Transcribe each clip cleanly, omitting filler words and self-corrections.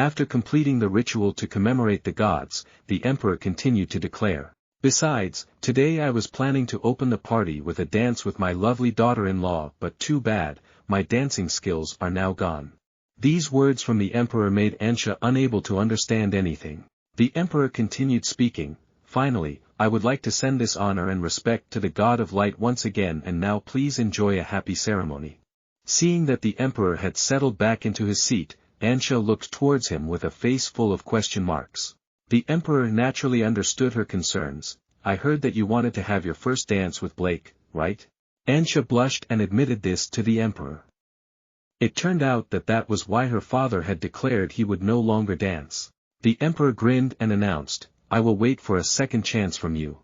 After completing the ritual to commemorate the gods, the emperor continued to declare, "Besides, today I was planning to open the party with a dance with my lovely daughter-in-law, but too bad, my dancing skills are now gone." These words from the emperor made Ansia unable to understand anything. The emperor continued speaking, "Finally, I would like to send this honor and respect to the god of light once again, and now please enjoy a happy ceremony." Seeing that the emperor had settled back into his seat, Ansia looked towards him with a face full of question marks. The emperor naturally understood her concerns. "I heard that you wanted to have your first dance with Blake, right?" Ansia blushed and admitted this to the emperor. It turned out that that was why her father had declared he would no longer dance. The emperor grinned and announced, "I will wait for a second chance from you."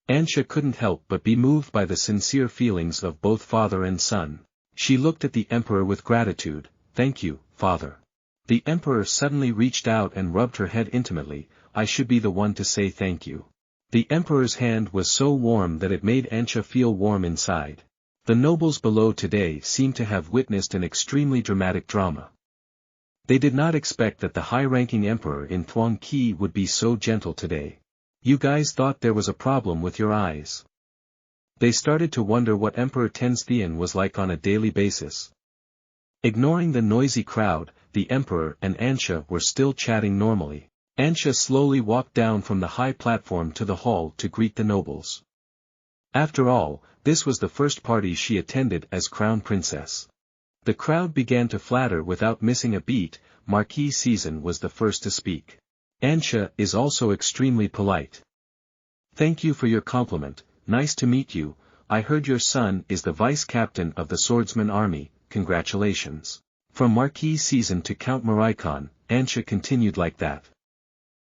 Ansia couldn't help but be moved by the sincere feelings of both father and son. She looked at the emperor with gratitude. "Thank you, father." The emperor suddenly reached out and rubbed her head intimately. "I should be the one to say thank you." The emperor's hand was so warm that it made Ansia feel warm inside. The nobles below today seemed to have witnessed an extremely dramatic drama. They did not expect that the high-ranking emperor in Thuong Ki would be so gentle today. "You guys thought there was a problem with your eyes." They started to wonder what Emperor Tenzthian was like on a daily basis. Ignoring the noisy crowd, the emperor and Ansia were still chatting normally. Ansia slowly walked down from the high platform to the hall to greet the nobles. After all, this was the first party she attended as crown princess. The crowd began to flatter without missing a beat. Marquis Season was the first to speak. "Ansia is also extremely polite. Thank you for your compliment, nice to meet you. I heard your son is the vice-captain of the swordsman army, congratulations." From Marquis Season to Count Maraikon, Ansia continued like that,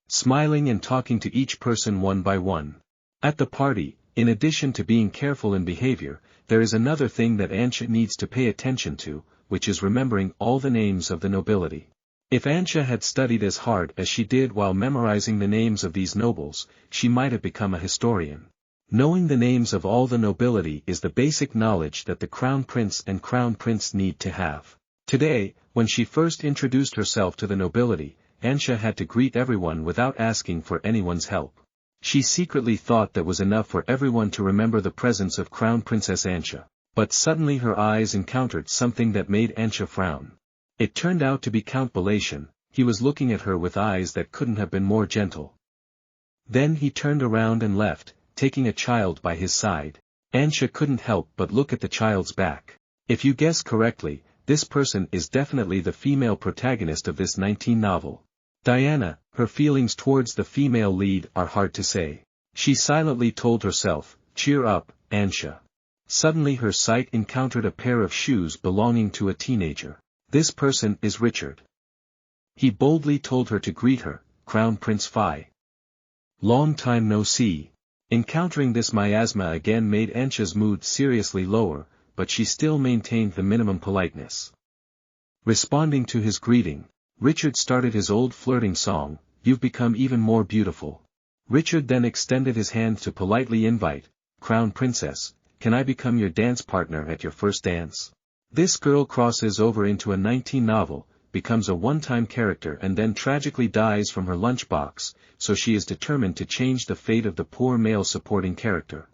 smiling and talking to each person one by one. At the party, in addition to being careful in behavior, there is another thing that Ansia needs to pay attention to, which is remembering all the names of the nobility. If Ansia had studied as hard as she did while memorizing the names of these nobles, she might have become a historian. Knowing the names of all the nobility is the basic knowledge that the crown prince and crown prince need to have. Today, when she first introduced herself to the nobility, Ansia had to greet everyone without asking for anyone's help. She secretly thought that was enough for everyone to remember the presence of Crown Princess Ansia. But suddenly her eyes encountered something that made Ansia frown. It turned out to be Count Balatian. He was looking at her with eyes that couldn't have been more gentle. Then he turned around and left, taking a child by his side. Ansia couldn't help but look at the child's back. If you guess correctly, this person is definitely the female protagonist of this 19 novel. Diana, her feelings towards the female lead are hard to say. She silently told herself, "Cheer up, Ansia." Suddenly her sight encountered a pair of shoes belonging to a teenager. This person is Richard. He boldly told her to greet her, "Crown Prince Phi. Long time no see." Encountering this miasma again made Ansia's mood seriously lower, but she still maintained the minimum politeness. Responding to his greeting, Richard started his old flirting song, "You've become even more beautiful." Richard then extended his hand to politely invite, "Crown Princess, can I become your dance partner at your first dance?" This girl crosses over into a 19 novel, becomes a one-time character and then tragically dies from her lunchbox, so she is determined to change the fate of the poor male supporting character.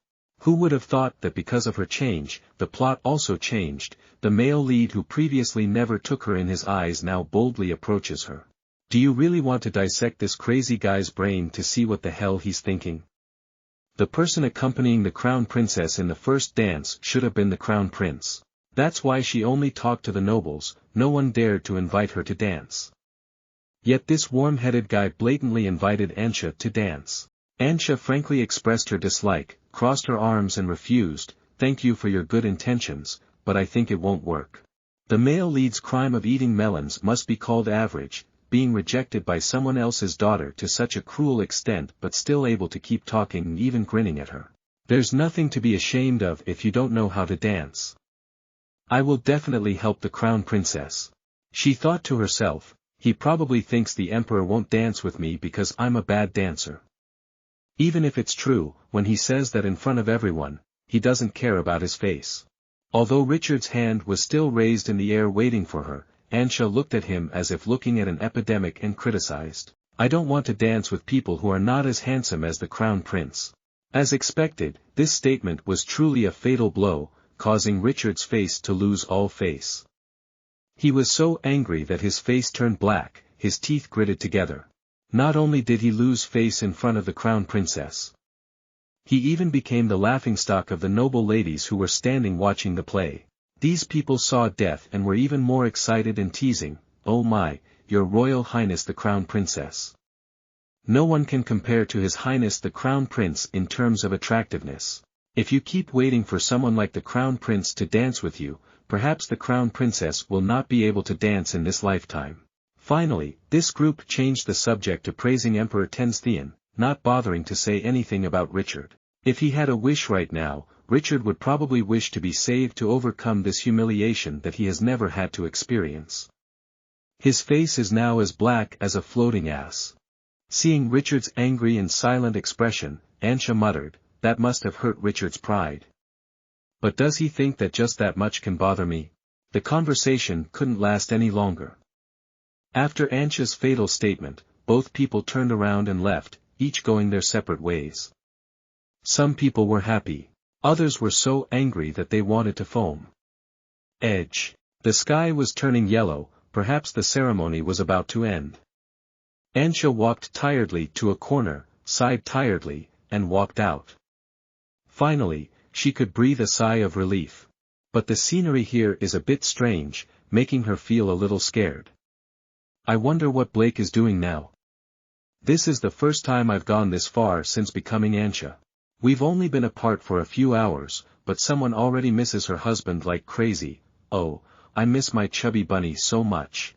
Who would have thought that because of her change, the plot also changed? The male lead who previously never took her in his eyes now boldly approaches her. Do you really want to dissect this crazy guy's brain to see what the hell he's thinking? The person accompanying the crown princess in the first dance should have been the crown prince. That's why she only talked to the nobles, no one dared to invite her to dance. Yet this warm-headed guy blatantly invited Ansia to dance. Ansia frankly expressed her dislike, crossed her arms and refused, "Thank you for your good intentions, but I think it won't work." The male lead's crime of eating melons must be called average, being rejected by someone else's daughter to such a cruel extent but still able to keep talking and even grinning at her. There's nothing to be ashamed of if you don't know how to dance. I will definitely help the crown princess. She thought to herself, he probably thinks the emperor won't dance with me because I'm a bad dancer. Even if it's true, when he says that in front of everyone, he doesn't care about his face. Although Richard's hand was still raised in the air waiting for her, Ansia looked at him as if looking at an epidemic and criticized. I don't want to dance with people who are not as handsome as the crown prince. As expected, this statement was truly a fatal blow, causing Richard's face to lose all face. He was so angry that his face turned black, his teeth gritted together. Not only did he lose face in front of the crown princess, he even became the laughingstock of the noble ladies who were standing watching the play. These people saw death and were even more excited and teasing, "Oh my, your royal highness the crown princess. No one can compare to his highness the crown prince in terms of attractiveness. If you keep waiting for someone like the crown prince to dance with you, perhaps the crown princess will not be able to dance in this lifetime." Finally, this group changed the subject to praising Emperor Tenzthian, not bothering to say anything about Richard. If he had a wish right now, Richard would probably wish to be saved to overcome this humiliation that he has never had to experience. His face is now as black as a floating ass. Seeing Richard's angry and silent expression, Ansia muttered, "That must have hurt Richard's pride. But does he think that just that much can bother me?" The conversation couldn't last any longer. After Ansia's fatal statement, both people turned around and left, each going their separate ways. Some people were happy. Others were so angry that they wanted to foam. Edge. The sky was turning yellow, perhaps the ceremony was about to end. Ansia walked tiredly to a corner, sighed tiredly, and walked out. Finally, she could breathe a sigh of relief. But the scenery here is a bit strange, making her feel a little scared. I wonder what Blake is doing now. This is the first time I've gone this far since becoming Ansia. We've only been apart for a few hours, but someone already misses her husband like crazy. Oh, I miss my chubby bunny so much.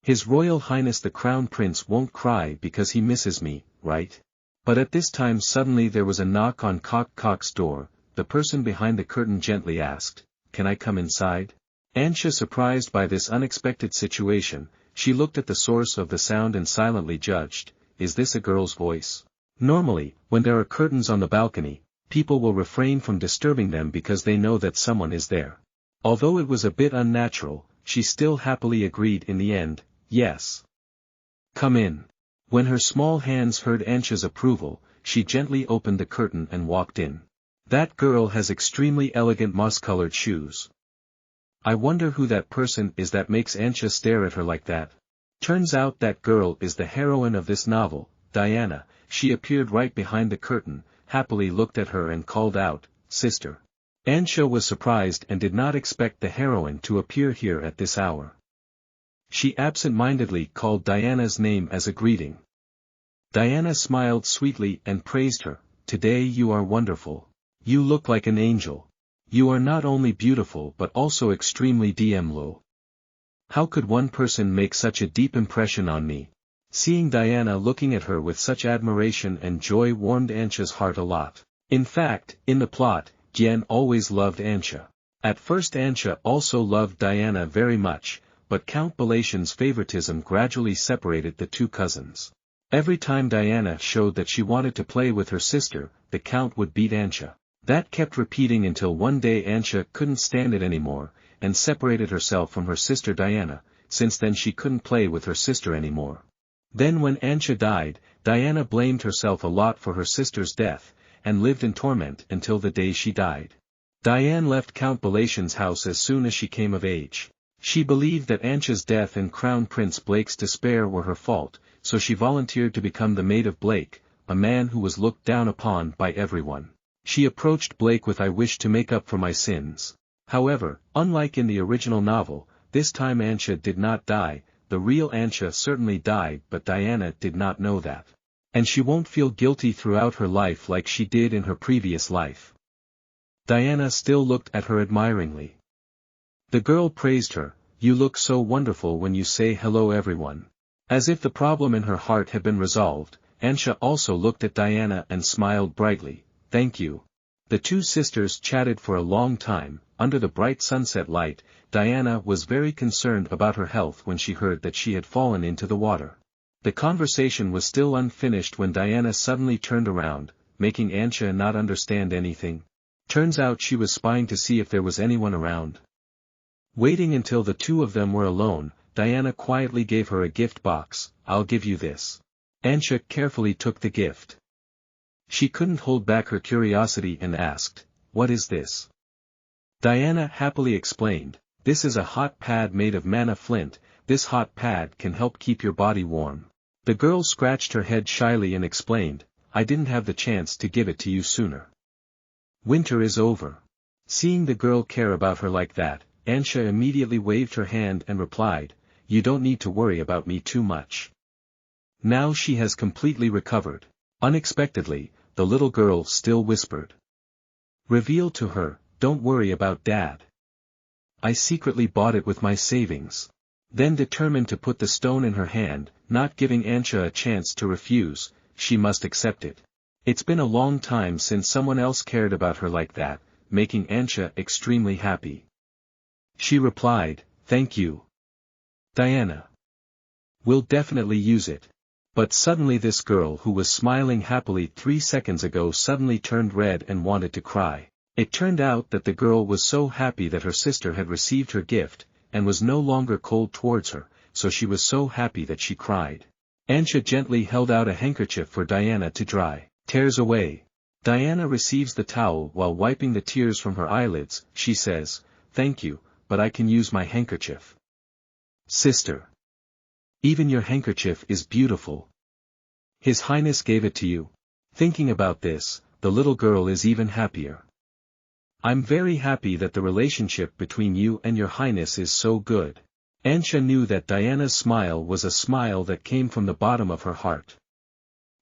His Royal Highness the Crown Prince won't cry because he misses me, right? But at this time suddenly there was a knock on Cock's door. The person behind the curtain gently asked, "Can I come inside?" Ansia, surprised by this unexpected situation, she looked at the source of the sound and silently judged, "Is this a girl's voice?" Normally, when there are curtains on the balcony, people will refrain from disturbing them because they know that someone is there. Although it was a bit unnatural, she still happily agreed in the end, "Yes. Come in." When her small hands heard Ansia's approval, she gently opened the curtain and walked in. That girl has extremely elegant moss-colored shoes. I wonder who that person is that makes Ansia stare at her like that. Turns out that girl is the heroine of this novel, Diana. She appeared right behind the curtain, happily looked at her and called out, "Sister." Ansia was surprised and did not expect the heroine to appear here at this hour. She absent-mindedly called Diana's name as a greeting. Diana smiled sweetly and praised her, "Today you are wonderful. You look like an angel. You are not only beautiful but also extremely low. How could one person make such a deep impression on me?" Seeing Diana looking at her with such admiration and joy warmed Ansia's heart a lot. In fact, in the plot, Jian always loved Ansia. At first Ansia also loved Diana very much, but Count Balation's favoritism gradually separated the two cousins. Every time Diana showed that she wanted to play with her sister, the Count would beat Ansia. That kept repeating until one day Ansia couldn't stand it anymore, and separated herself from her sister Diana. Since then she couldn't play with her sister anymore. Then when Ansia died, Diana blamed herself a lot for her sister's death, and lived in torment until the day she died. Diane left Count Balation's house as soon as she came of age. She believed that Ansia's death and Crown Prince Blake's despair were her fault, so she volunteered to become the maid of Blake, a man who was looked down upon by everyone. She approached Blake with, "I wish to make up for my sins." However, unlike in the original novel, this time Ansia did not die. The real Ansia certainly died, but Diana did not know that. And she won't feel guilty throughout her life like she did in her previous life. Diana still looked at her admiringly. The girl praised her, "You look so wonderful when you say hello everyone." As if the problem in her heart had been resolved, Ansia also looked at Diana and smiled brightly, "Thank you." The two sisters chatted for a long time. Under the bright sunset light, Diana was very concerned about her health when she heard that she had fallen into the water. The conversation was still unfinished when Diana suddenly turned around, making Ansia not understand anything. Turns out she was spying to see if there was anyone around. Waiting until the two of them were alone, Diana quietly gave her a gift box. "I'll give you this." Ansia carefully took the gift. She couldn't hold back her curiosity and asked, "What is this?" Diana happily explained, "This is a hot pad made of mana flint. This hot pad can help keep your body warm." The girl scratched her head shyly and explained, "I didn't have the chance to give it to you sooner. Winter is over." Seeing the girl care about her like that, Ansia immediately waved her hand and replied, "You don't need to worry about me too much." Now she has completely recovered. Unexpectedly, the little girl still whispered. Reveal to her, "Don't worry about Dad. I secretly bought it with my savings." Then determined to put the stone in her hand, not giving Ansia a chance to refuse, she must accept it. It's been a long time since someone else cared about her like that, making Ansia extremely happy. She replied, "Thank you, Diana. We'll definitely use it." But suddenly this girl who was smiling happily 3 seconds ago suddenly turned red and wanted to cry. It turned out that the girl was so happy that her sister had received her gift, and was no longer cold towards her, so she was so happy that she cried. Ansia gently held out a handkerchief for Diana to dry tears away. Diana receives the towel while wiping the tears from her eyelids. She says, "Thank you, but I can use my handkerchief." "Sister. Even your handkerchief is beautiful. His Highness gave it to you." Thinking about this, the little girl is even happier. "I'm very happy that the relationship between you and your Highness is so good." Ansia knew that Diana's smile was a smile that came from the bottom of her heart.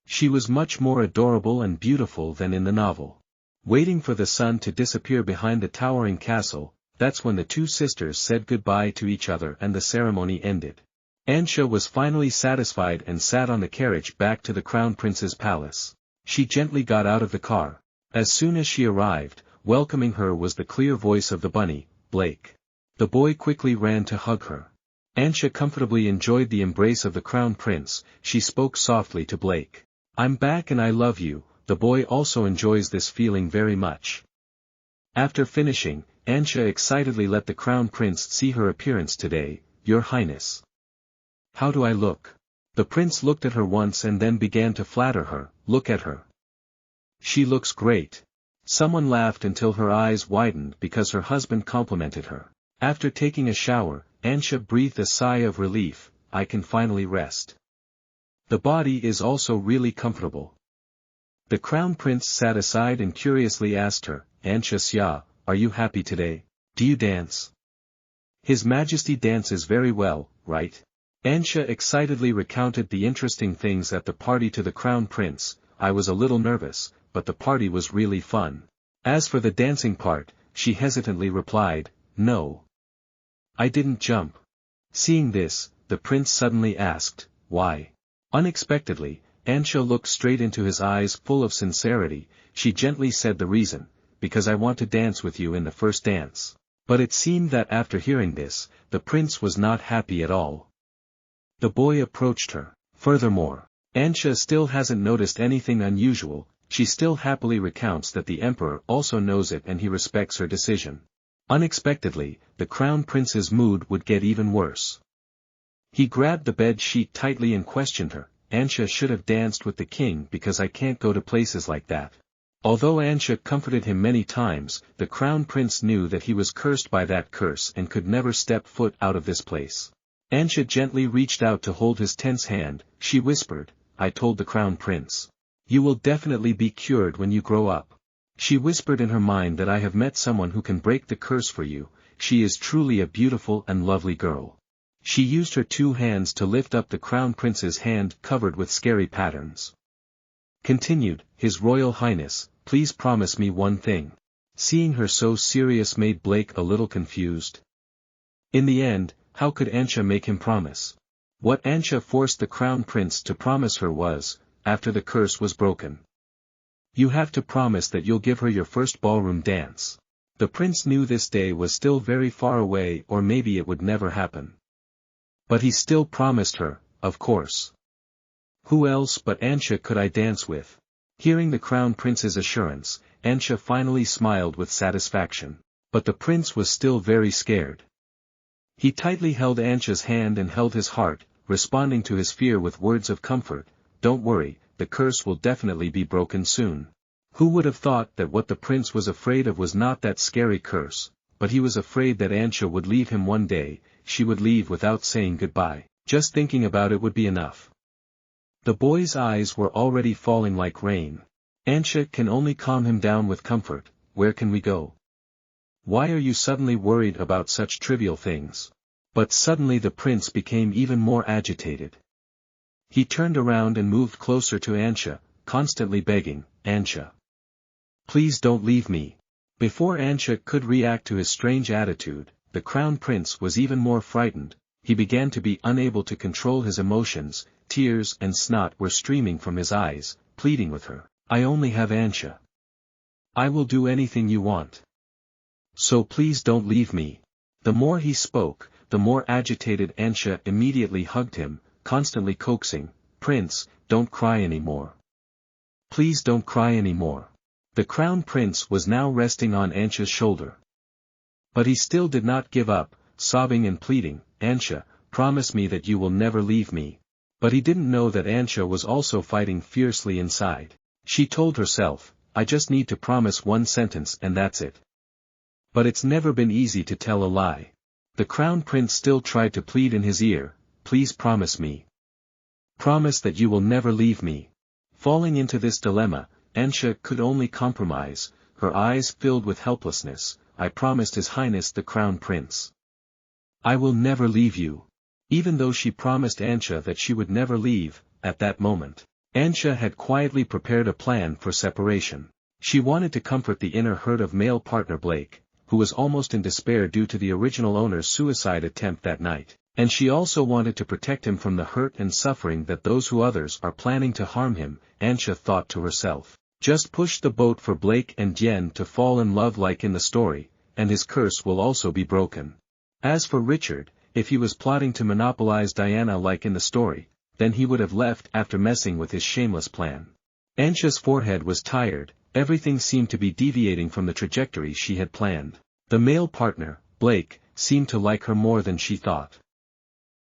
She was much more adorable and beautiful than in the novel. Waiting for the sun to disappear behind the towering castle, that's when the two sisters said goodbye to each other and the ceremony ended. Ansia was finally satisfied and sat on the carriage back to the Crown Prince's palace. She gently got out of the car. As soon as she arrived, welcoming her was the clear voice of the bunny, Blake. The boy quickly ran to hug her. Ansia comfortably enjoyed the embrace of the Crown Prince. She spoke softly to Blake. "I'm back and I love you." The boy also enjoys this feeling very much. After finishing, Ansia excitedly let the Crown Prince see her appearance today. "Your Highness. How do I look?" The prince looked at her once and then began to flatter her. "Look at her. She looks great." Someone laughed until her eyes widened because her husband complimented her. After taking a shower, Ansia breathed a sigh of relief. "I can finally rest. The body is also really comfortable." The Crown Prince sat aside and curiously asked her, "Ansia, are you happy today? Do you dance?" "His Majesty dances very well, right?" Ansia excitedly recounted the interesting things at the party to the Crown Prince. "I was a little nervous, but the party was really fun. As for the dancing part," she hesitantly replied, "No. I didn't jump." Seeing this, the prince suddenly asked, "Why?" Unexpectedly, Ansia looked straight into his eyes full of sincerity. She gently said the reason, "Because I want to dance with you in the first dance." But it seemed that after hearing this, the prince was not happy at all. The boy approached her. Furthermore, Ansia still hasn't noticed anything unusual. She still happily recounts that the emperor also knows it and he respects her decision. Unexpectedly, the Crown Prince's mood would get even worse. He grabbed the bed sheet tightly and questioned her. "Ansia should have danced with the king because I can't go to places like that." Although Ansia comforted him many times, the Crown Prince knew that he was cursed by that curse and could never step foot out of this place. Ansia gently reached out to hold his tense hand. She whispered, "I told the Crown Prince. You will definitely be cured when you grow up." She whispered in her mind that I have met someone who can break the curse for you. She is truly a beautiful and lovely girl. She used her 2 hands to lift up the Crown Prince's hand covered with scary patterns. Continued, "His Royal Highness, please promise me one thing." Seeing her so serious made Blake a little confused. In the end, how could Ansia make him promise? What Ansia forced the Crown Prince to promise her was, after the curse was broken, "You have to promise that you'll give her your first ballroom dance." The prince knew this day was still very far away or maybe it would never happen. But he still promised her, of course. Who else but Ansia could I dance with? Hearing the Crown Prince's assurance, Ansia finally smiled with satisfaction. But the prince was still very scared. He tightly held Ansia's hand and held his heart, responding to his fear with words of comfort. Don't worry, the curse will definitely be broken soon. Who would have thought that what the prince was afraid of was not that scary curse, but he was afraid that Ansia would leave him one day. She would leave without saying goodbye. Just thinking about it would be enough. The boy's eyes were already falling like rain. Ansia can only calm him down with comfort. Where can we go? Why are you suddenly worried about such trivial things? But suddenly the prince became even more agitated. He turned around and moved closer to Ansia, constantly begging, Ansia, please don't leave me. Before Ansia could react to his strange attitude, the crown prince was even more frightened. He began to be unable to control his emotions. Tears and snot were streaming from his eyes, pleading with her. I only have Ansia. I will do anything you want. So please don't leave me. The more he spoke, the more agitated Ansia immediately hugged him, constantly coaxing, Prince, don't cry anymore. Please don't cry anymore. The crown prince was now resting on Ansia's shoulder. But he still did not give up, sobbing and pleading, Ansia, promise me that you will never leave me. But he didn't know that Ansia was also fighting fiercely inside. She told herself, I just need to promise one sentence and that's it. But it's never been easy to tell a lie. The crown prince still tried to plead in his ear, please promise me. Promise that you will never leave me. Falling into this dilemma, Ansia could only compromise, her eyes filled with helplessness. I promised His Highness the Crown Prince. I will never leave you. Even though she promised Ansia that she would never leave, at that moment, Ansia had quietly prepared a plan for separation. She wanted to comfort the inner hurt of male partner Blake, who was almost in despair due to the original owner's suicide attempt that night, and she also wanted to protect him from the hurt and suffering that those who others are planning to harm him. Ansia thought to herself, just push the boat for Blake and Yen to fall in love like in the story, and his curse will also be broken. As for Richard, if he was plotting to monopolize Diana like in the story, then he would have left after messing with his shameless plan. Ansia's forehead was tired, everything seemed to be deviating from the trajectory she had planned. The male partner, Blake, seemed to like her more than she thought.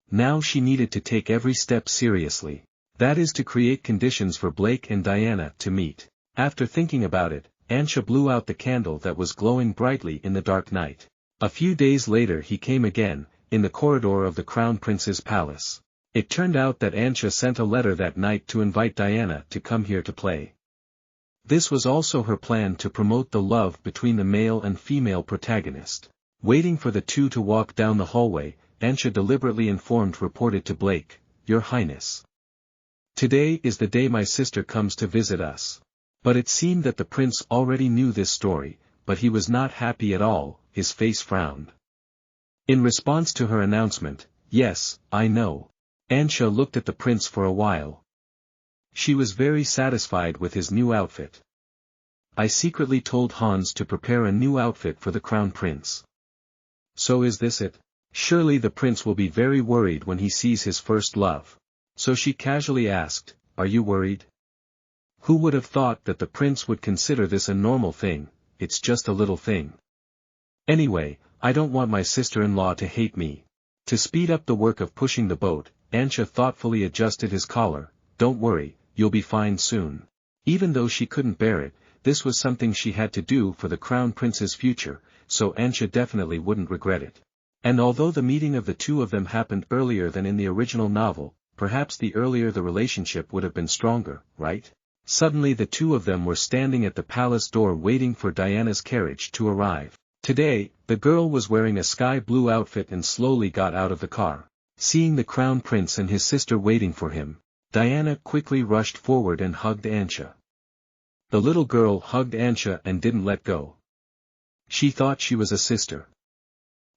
Now she needed to take every step seriously. That is to create conditions for Blake and Diana to meet. After thinking about it, Ansia blew out the candle that was glowing brightly in the dark night. A few days later he came again, in the corridor of the Crown Prince's palace. It turned out that Ansia sent a letter that night to invite Diana to come here to play. This was also her plan to promote the love between the male and female protagonist. Waiting for the two to walk down the hallway, Ansia deliberately reported to Blake, Your Highness. Today is the day my sister comes to visit us. But it seemed that the prince already knew this story, but he was not happy at all, his face frowned. In response to her announcement, Yes, I know. Ansia looked at the prince for a while. She was very satisfied with his new outfit. I secretly told Hans to prepare a new outfit for the crown prince. So is this it? Surely the prince will be very worried when he sees his first love. So she casually asked, Are you worried? Who would have thought that the prince would consider this a normal thing? It's just a little thing. Anyway, I don't want my sister-in-law to hate me. To speed up the work of pushing the boat, Ansia thoughtfully adjusted his collar. Don't worry, you'll be fine soon. Even though she couldn't bear it, this was something she had to do for the crown prince's future, so Ansia definitely wouldn't regret it. And although the meeting of the two of them happened earlier than in the original novel, perhaps the earlier the relationship would have been stronger, right? Suddenly the two of them were standing at the palace door waiting for Diana's carriage to arrive. Today, the girl was wearing a sky blue outfit and slowly got out of the car. Seeing the crown prince and his sister waiting for him, Diana quickly rushed forward and hugged Ansia. The little girl hugged Ansia and didn't let go. She thought she was a sister.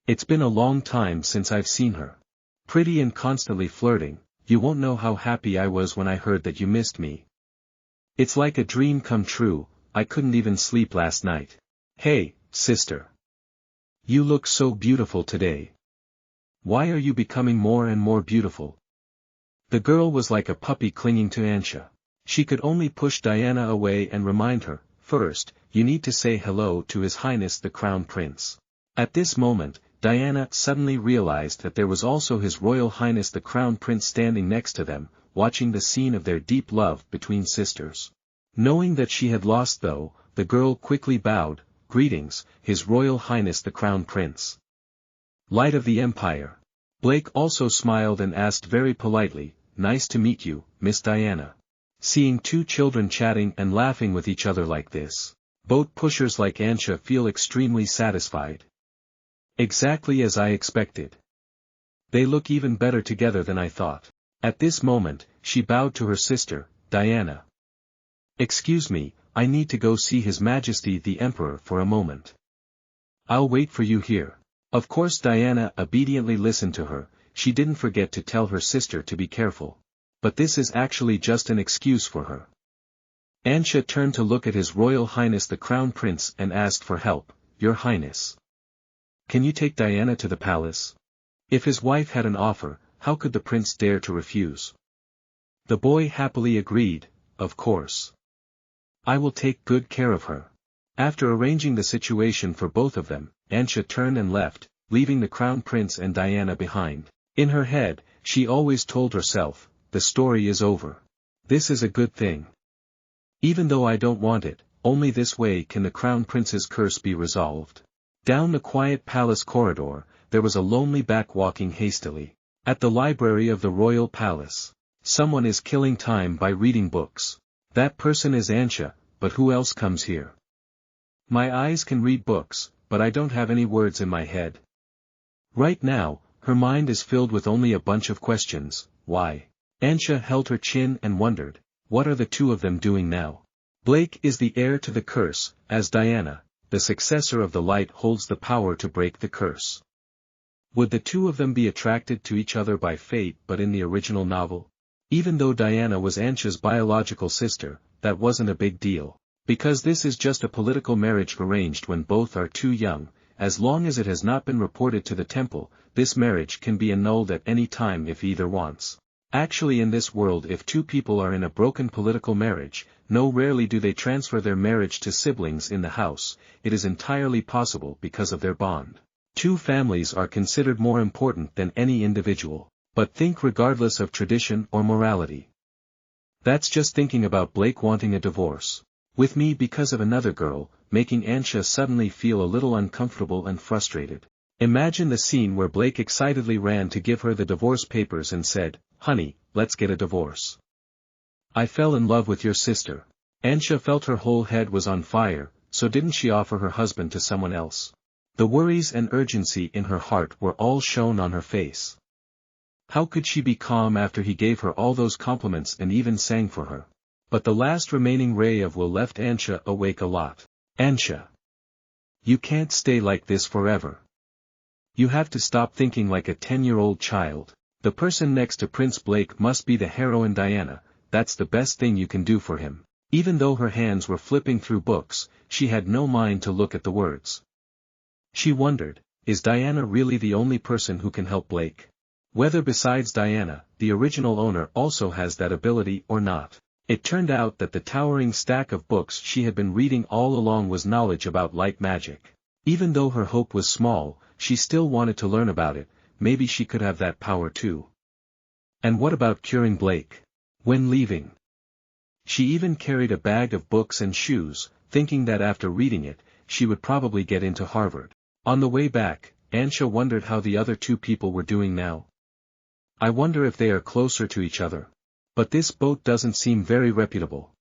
It's been a long time since I've seen her. Pretty and constantly flirting, you won't know how happy I was when I heard that you missed me. It's like a dream come true, I couldn't even sleep last night. Hey, sister. You look so beautiful today. Why are you becoming more and more beautiful? The girl was like a puppy clinging to Ansia. She could only push Diana away and remind her, First, you need to say hello to His Highness the Crown Prince. At this moment, Diana suddenly realized that there was also His Royal Highness the Crown Prince standing next to them, watching the scene of their deep love between sisters. Knowing that she had lost though, the girl quickly bowed, "Greetings, His Royal Highness the Crown Prince. Light of the Empire." Blake also smiled and asked very politely, "Nice to meet you, Miss Diana." Seeing two children chatting and laughing with each other like this, boat pushers like Ansia feel extremely satisfied. Exactly as I expected. They look even better together than I thought. At this moment, she bowed to her sister, Diana. "Excuse me, I need to go see His Majesty the Emperor for a moment. I'll wait for you here." Of course Diana obediently listened to her. She didn't forget to tell her sister to be careful. But this is actually just an excuse for her. Ansia turned to look at His Royal Highness the Crown Prince and asked for help, "Your Highness, can you take Diana to the palace?" If his wife had an offer, how could the prince dare to refuse? The boy happily agreed, "Of course. I will take good care of her." After arranging the situation for both of them, Ansia turned and left, leaving the Crown Prince and Diana behind. In her head, she always told herself, "The story is over. This is a good thing. Even though I don't want it, only this way can the Crown Prince's curse be resolved." Down the quiet palace corridor, there was a lonely back walking hastily. At the library of the royal palace. Someone is killing time by reading books. That person is Ansia, but who else comes here? My eyes can read books, but I don't have any words in my head. Right now, her mind is filled with only a bunch of questions. Why? Ansia held her chin and wondered, what are the two of them doing now? Blake is the heir to the curse, as Diana, the successor of the light, holds the power to break the curse. Would the two of them be attracted to each other by fate? But in the original novel, even though Diana was Ansia's biological sister, that wasn't a big deal. Because this is just a political marriage arranged when both are too young. As long as it has not been reported to the temple, this marriage can be annulled at any time if either wants. Actually, in this world, if two people are in a broken political marriage, rarely do they transfer their marriage to siblings in the house. It is entirely possible because of their bond. Two families are considered more important than any individual. But think regardless of tradition or morality. That's just thinking about Blake wanting a divorce with me because of another girl, making Ansia suddenly feel a little uncomfortable and frustrated. Imagine the scene where Blake excitedly ran to give her the divorce papers and said, "Honey, let's get a divorce. I fell in love with your sister." Ansia felt her whole head was on fire, so didn't she offer her husband to someone else? The worries and urgency in her heart were all shown on her face. How could she be calm after he gave her all those compliments and even sang for her? But the last remaining ray of will left Ansia awake a lot. "Ansia, you can't stay like this forever. You have to stop thinking like a 10-year-old child. The person next to Prince Blake must be the heroine Diana. That's the best thing you can do for him." Even though her hands were flipping through books, she had no mind to look at the words. She wondered, is Diana really the only person who can help Blake? Whether besides Diana, the original owner also has that ability or not. It turned out that the towering stack of books she had been reading all along was knowledge about light magic. Even though her hope was small, she still wanted to learn about it. Maybe she could have that power too. And what about curing Blake? When leaving, she even carried a bag of books and shoes, thinking that after reading it, she would probably get into Harvard. On the way back, Ansia wondered how the other two people were doing now. I wonder if they are closer to each other. But this boat doesn't seem very reputable.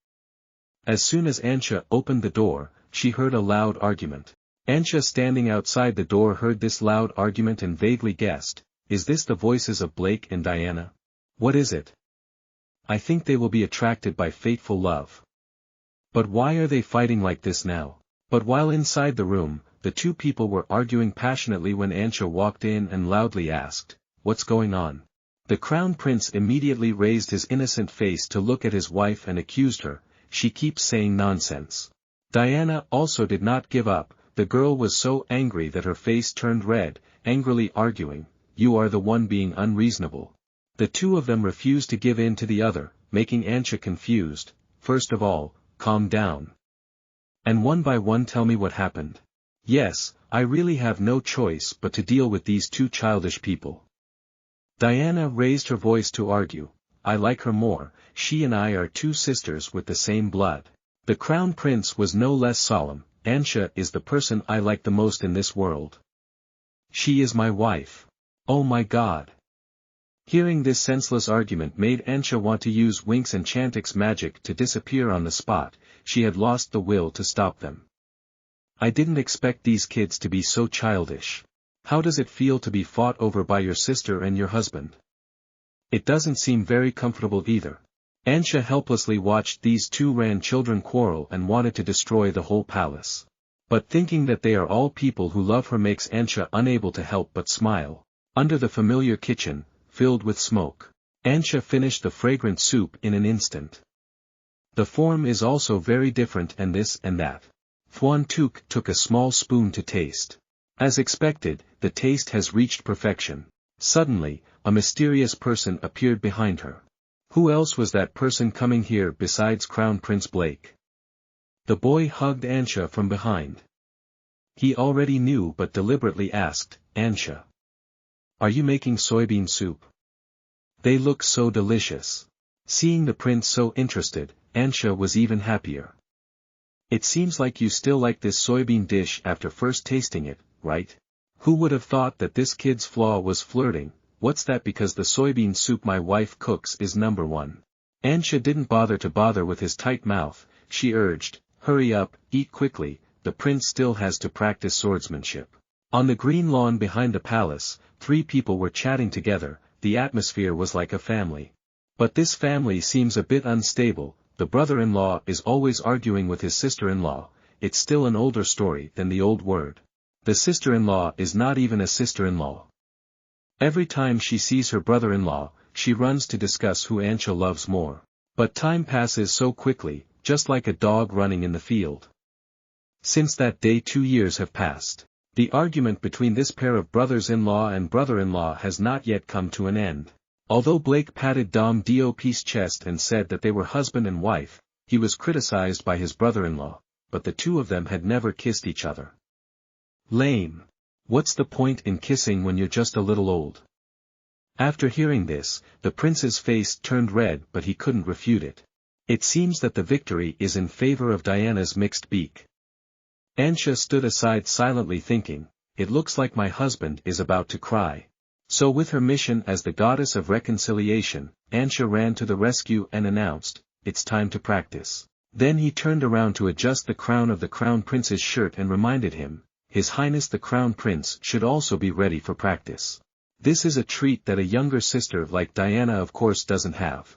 As soon as Ansia opened the door, she heard a loud argument. Ansia standing outside the door heard this loud argument and vaguely guessed, is this the voices of Blake and Diana? What is it? I think they will be attracted by fateful love. But why are they fighting like this now? But while inside the room, the two people were arguing passionately when Ansia walked in and loudly asked, "What's going on?" The Crown Prince immediately raised his innocent face to look at his wife and accused her, "She keeps saying nonsense." Diana also did not give up. The girl was so angry that her face turned red, angrily arguing, "You are the one being unreasonable." The two of them refused to give in to the other, making Ansia confused. "First of all, calm down. And one by one tell me what happened." Yes, I really have no choice but to deal with these two childish people. Diana raised her voice to argue. I like her more, she and I are two sisters with the same blood. The crown prince was no less solemn. Ansia is the person I like the most in this world. She is my wife. Oh my God. Hearing this senseless argument made Ansia want to use Winks and Chantix's magic to disappear on the spot. She had lost the will to stop them. I didn't expect these kids to be so childish. How does it feel to be fought over by your sister and your husband? It doesn't seem very comfortable either. Ansia helplessly watched these two children quarrel and wanted to destroy the whole palace. But thinking that they are all people who love her makes Ansia unable to help but smile. Under the familiar kitchen, filled with smoke, Ansia finished the fragrant soup in an instant. The form is also very different and this and that. Thuan Tuk took a small spoon to taste. As expected, the taste has reached perfection. Suddenly, a mysterious person appeared behind her. Who else was that person coming here besides Crown Prince Blake? The boy hugged Ansia from behind. He already knew but deliberately asked, Ansia, are you making soybean soup? They look so delicious. Seeing the prince so interested, Ansia was even happier. It seems like you still like this soybean dish after first tasting it, right? Who would have thought that this kid's flaw was flirting? What's that? Because the soybean soup my wife cooks is number one. Ansia didn't bother with his tight mouth. She urged, hurry up, eat quickly, the prince still has to practice swordsmanship. On the green lawn behind the palace, 3 people were chatting together. The atmosphere was like a family. But this family seems a bit unstable. The brother-in-law is always arguing with his sister-in-law. It's still an older story than the old word. The sister-in-law is not even a sister-in-law. Every time she sees her brother-in-law, she runs to discuss who Ansia loves more. But time passes so quickly, just like a dog running in the field. Since that day 2 years have passed. The argument between this pair of brothers-in-law and brother-in-law has not yet come to an end. Although Blake patted Dom Dop's chest and said that they were husband and wife, he was criticized by his brother-in-law, but the two of them had never kissed each other. Lame. What's the point in kissing when you're just a little old? After hearing this, the prince's face turned red but he couldn't refute it. It seems that the victory is in favor of Diana's mixed beak. Ansia stood aside silently thinking, it looks like my husband is about to cry. So with her mission as the goddess of reconciliation, Ansia ran to the rescue and announced, it's time to practice. Then he turned around to adjust the crown of the crown prince's shirt and reminded him, His Highness the Crown Prince should also be ready for practice. This is a treat that a younger sister like Diana of course doesn't have.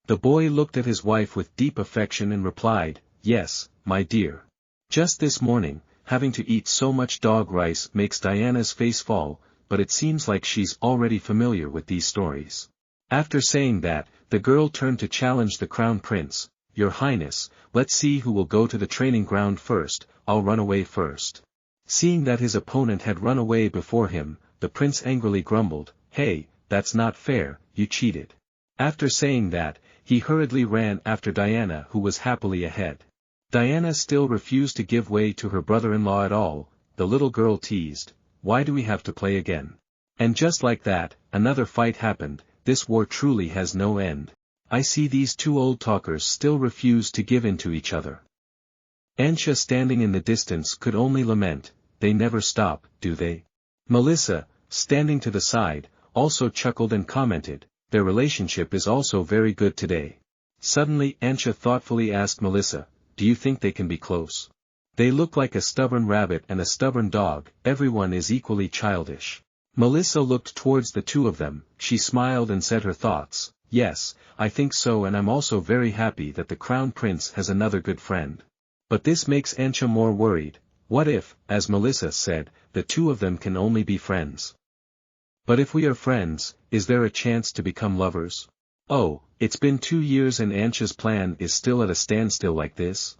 The boy looked at his wife with deep affection and replied, yes, my dear. Just this morning, having to eat so much dog rice makes Diana's face fall, but it seems like she's already familiar with these stories. After saying that, the girl turned to challenge the Crown Prince, Your Highness, let's see who will go to the training ground first, I'll run away first. Seeing that his opponent had run away before him, the prince angrily grumbled, Hey, that's not fair, you cheated. After saying that, he hurriedly ran after Diana who was happily ahead. Diana still refused to give way to her brother-in-law at all. The little girl teased, Why do we have to play again? And just like that, another fight happened. This war truly has no end. I see these two old talkers still refuse to give in to each other. Ansia standing in the distance could only lament, they never stop, do they? Melissa, standing to the side, also chuckled and commented, their relationship is also very good today. Suddenly Ansia thoughtfully asked Melissa, do you think they can be close? They look like a stubborn rabbit and a stubborn dog, everyone is equally childish. Melissa looked towards the two of them, she smiled and said her thoughts, yes, I think so and I'm also very happy that the Crown Prince has another good friend. But this makes Ansia more worried, what if, as Melissa said, the two of them can only be friends? But if we are friends, is there a chance to become lovers? Oh, it's been 2 years and Ansia's plan is still at a standstill like this?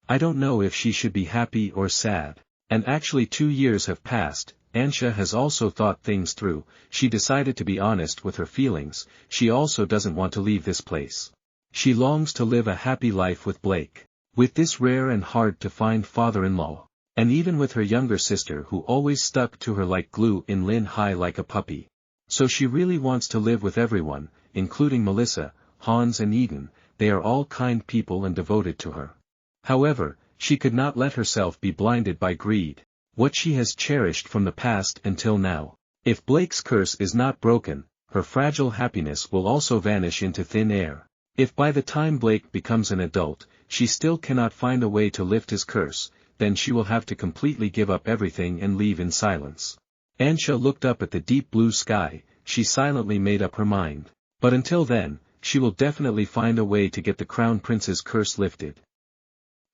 I don't know if she should be happy or sad. And actually 2 years have passed, Ansia has also thought things through, she decided to be honest with her feelings, she also doesn't want to leave this place. She longs to live a happy life with Blake. With this rare and hard-to-find father-in-law. And even with her younger sister who always stuck to her like glue in Lin Hai like a puppy. So she really wants to live with everyone, including Melissa, Hans and Eden. They are all kind people and devoted to her. However, she could not let herself be blinded by greed, what she has cherished from the past until now. If Blake's curse is not broken, her fragile happiness will also vanish into thin air. If by the time Blake becomes an adult, she still cannot find a way to lift his curse, then she will have to completely give up everything and leave in silence. Ansia looked up at the deep blue sky. She silently made up her mind. But until then, she will definitely find a way to get the Crown Prince's curse lifted.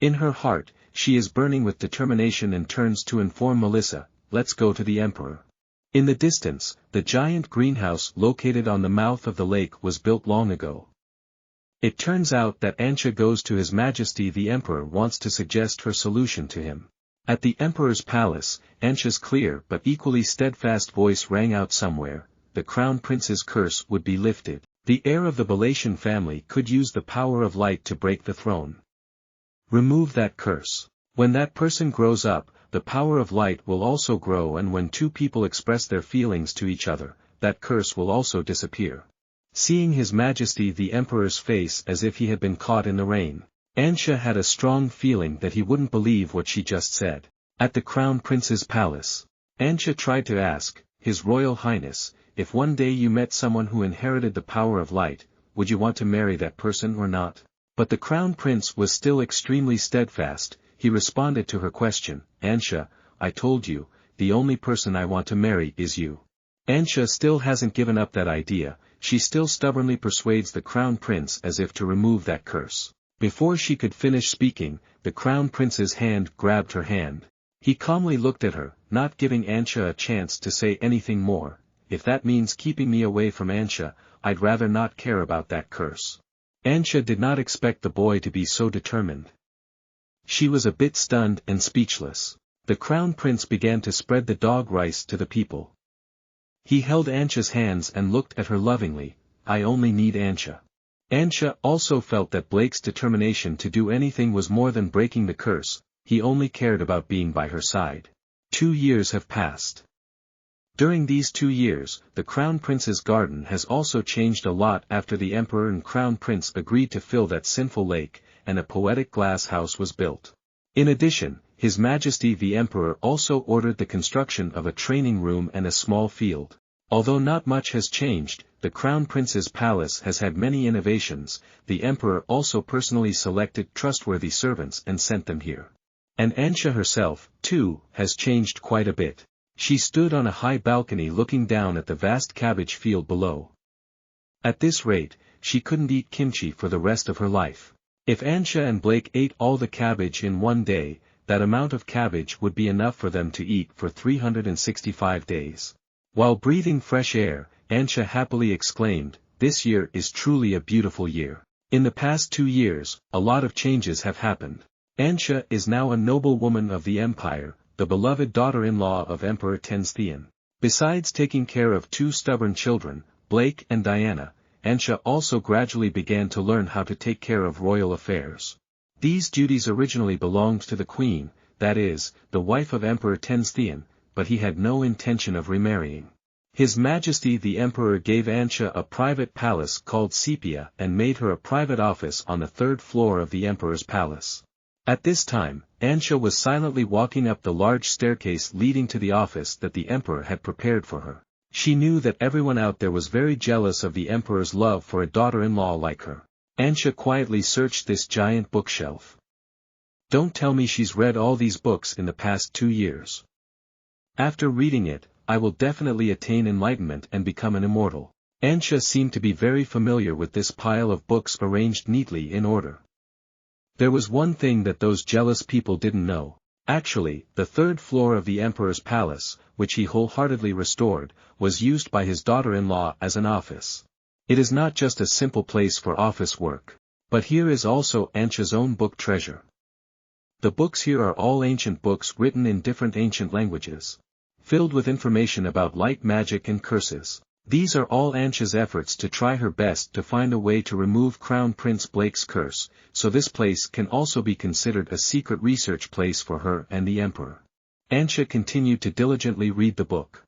In her heart, she is burning with determination and turns to inform Melissa, "Let's go to the Emperor." In the distance, the giant greenhouse located on the mouth of the lake was built long ago. It turns out that Ansia goes to His Majesty the Emperor wants to suggest her solution to him. At the Emperor's palace, Ansia's clear but equally steadfast voice rang out somewhere, the Crown Prince's curse would be lifted. The heir of the Balatian family could use the power of light to break the throne. Remove that curse. When that person grows up, the power of light will also grow, and when two people express their feelings to each other, that curse will also disappear. Seeing His Majesty the Emperor's face as if he had been caught in the rain, Ansia had a strong feeling that he wouldn't believe what she just said. At the Crown Prince's palace, Ansia tried to ask, "His Royal Highness, if one day you met someone who inherited the power of light, would you want to marry that person or not?" But the Crown Prince was still extremely steadfast. He responded to her question, "Ansia, I told you, the only person I want to marry is you." Ansia still hasn't given up that idea. She still stubbornly persuades the Crown Prince as if to remove that curse. Before she could finish speaking, the Crown Prince's hand grabbed her hand. He calmly looked at her, not giving Ansia a chance to say anything more. "If that means keeping me away from Ansia, I'd rather not care about that curse." Ansia did not expect the boy to be so determined. She was a bit stunned and speechless. The Crown Prince began to spread the dog rice to the people. He held Ansia's hands and looked at her lovingly. "I only need Ansia." Ansia also felt that Blake's determination to do anything was more than breaking the curse. He only cared about being by her side. 2 years have passed. During these 2 years, the Crown Prince's garden has also changed a lot after the Emperor and Crown Prince agreed to fill that sinful lake, and a poetic glass house was built. In addition, His Majesty the Emperor also ordered the construction of a training room and a small field. Although not much has changed, the Crown Prince's palace has had many innovations. The Emperor also personally selected trustworthy servants and sent them here. And Ansia herself, too, has changed quite a bit. She stood on a high balcony looking down at the vast cabbage field below. At this rate, she couldn't eat kimchi for the rest of her life. If Ansia and Blake ate all the cabbage in one day, that amount of cabbage would be enough for them to eat for 365 days. While breathing fresh air, Ansia happily exclaimed, "This year is truly a beautiful year." In the past 2 years, a lot of changes have happened. Ansia is now a noble woman of the empire, the beloved daughter-in-law of Emperor Tenzthian. Besides taking care of 2 stubborn children, Blake and Diana, Ansia also gradually began to learn how to take care of royal affairs. These duties originally belonged to the queen, that is, the wife of Emperor Tenzthian, but he had no intention of remarrying. His Majesty the Emperor gave Ansia a private palace called Sepia and made her a private office on the 3rd floor of the Emperor's palace. At this time, Ansia was silently walking up the large staircase leading to the office that the Emperor had prepared for her. She knew that everyone out there was very jealous of the Emperor's love for a daughter-in-law like her. Ansia quietly searched this giant bookshelf. Don't tell me she's read all these books in the past 2 years. After reading it, I will definitely attain enlightenment and become an immortal. Ansia seemed to be very familiar with this pile of books arranged neatly in order. There was one thing that those jealous people didn't know. Actually, the 3rd floor of the Emperor's palace, which he wholeheartedly restored, was used by his daughter-in-law as an office. It is not just a simple place for office work. But here is also Ansia's own book treasure. The books here are all ancient books written in different ancient languages, filled with information about light magic and curses. These are all Ansia's efforts to try her best to find a way to remove Crown Prince Blake's curse, so this place can also be considered a secret research place for her and the Emperor. Ansia continued to diligently read the book.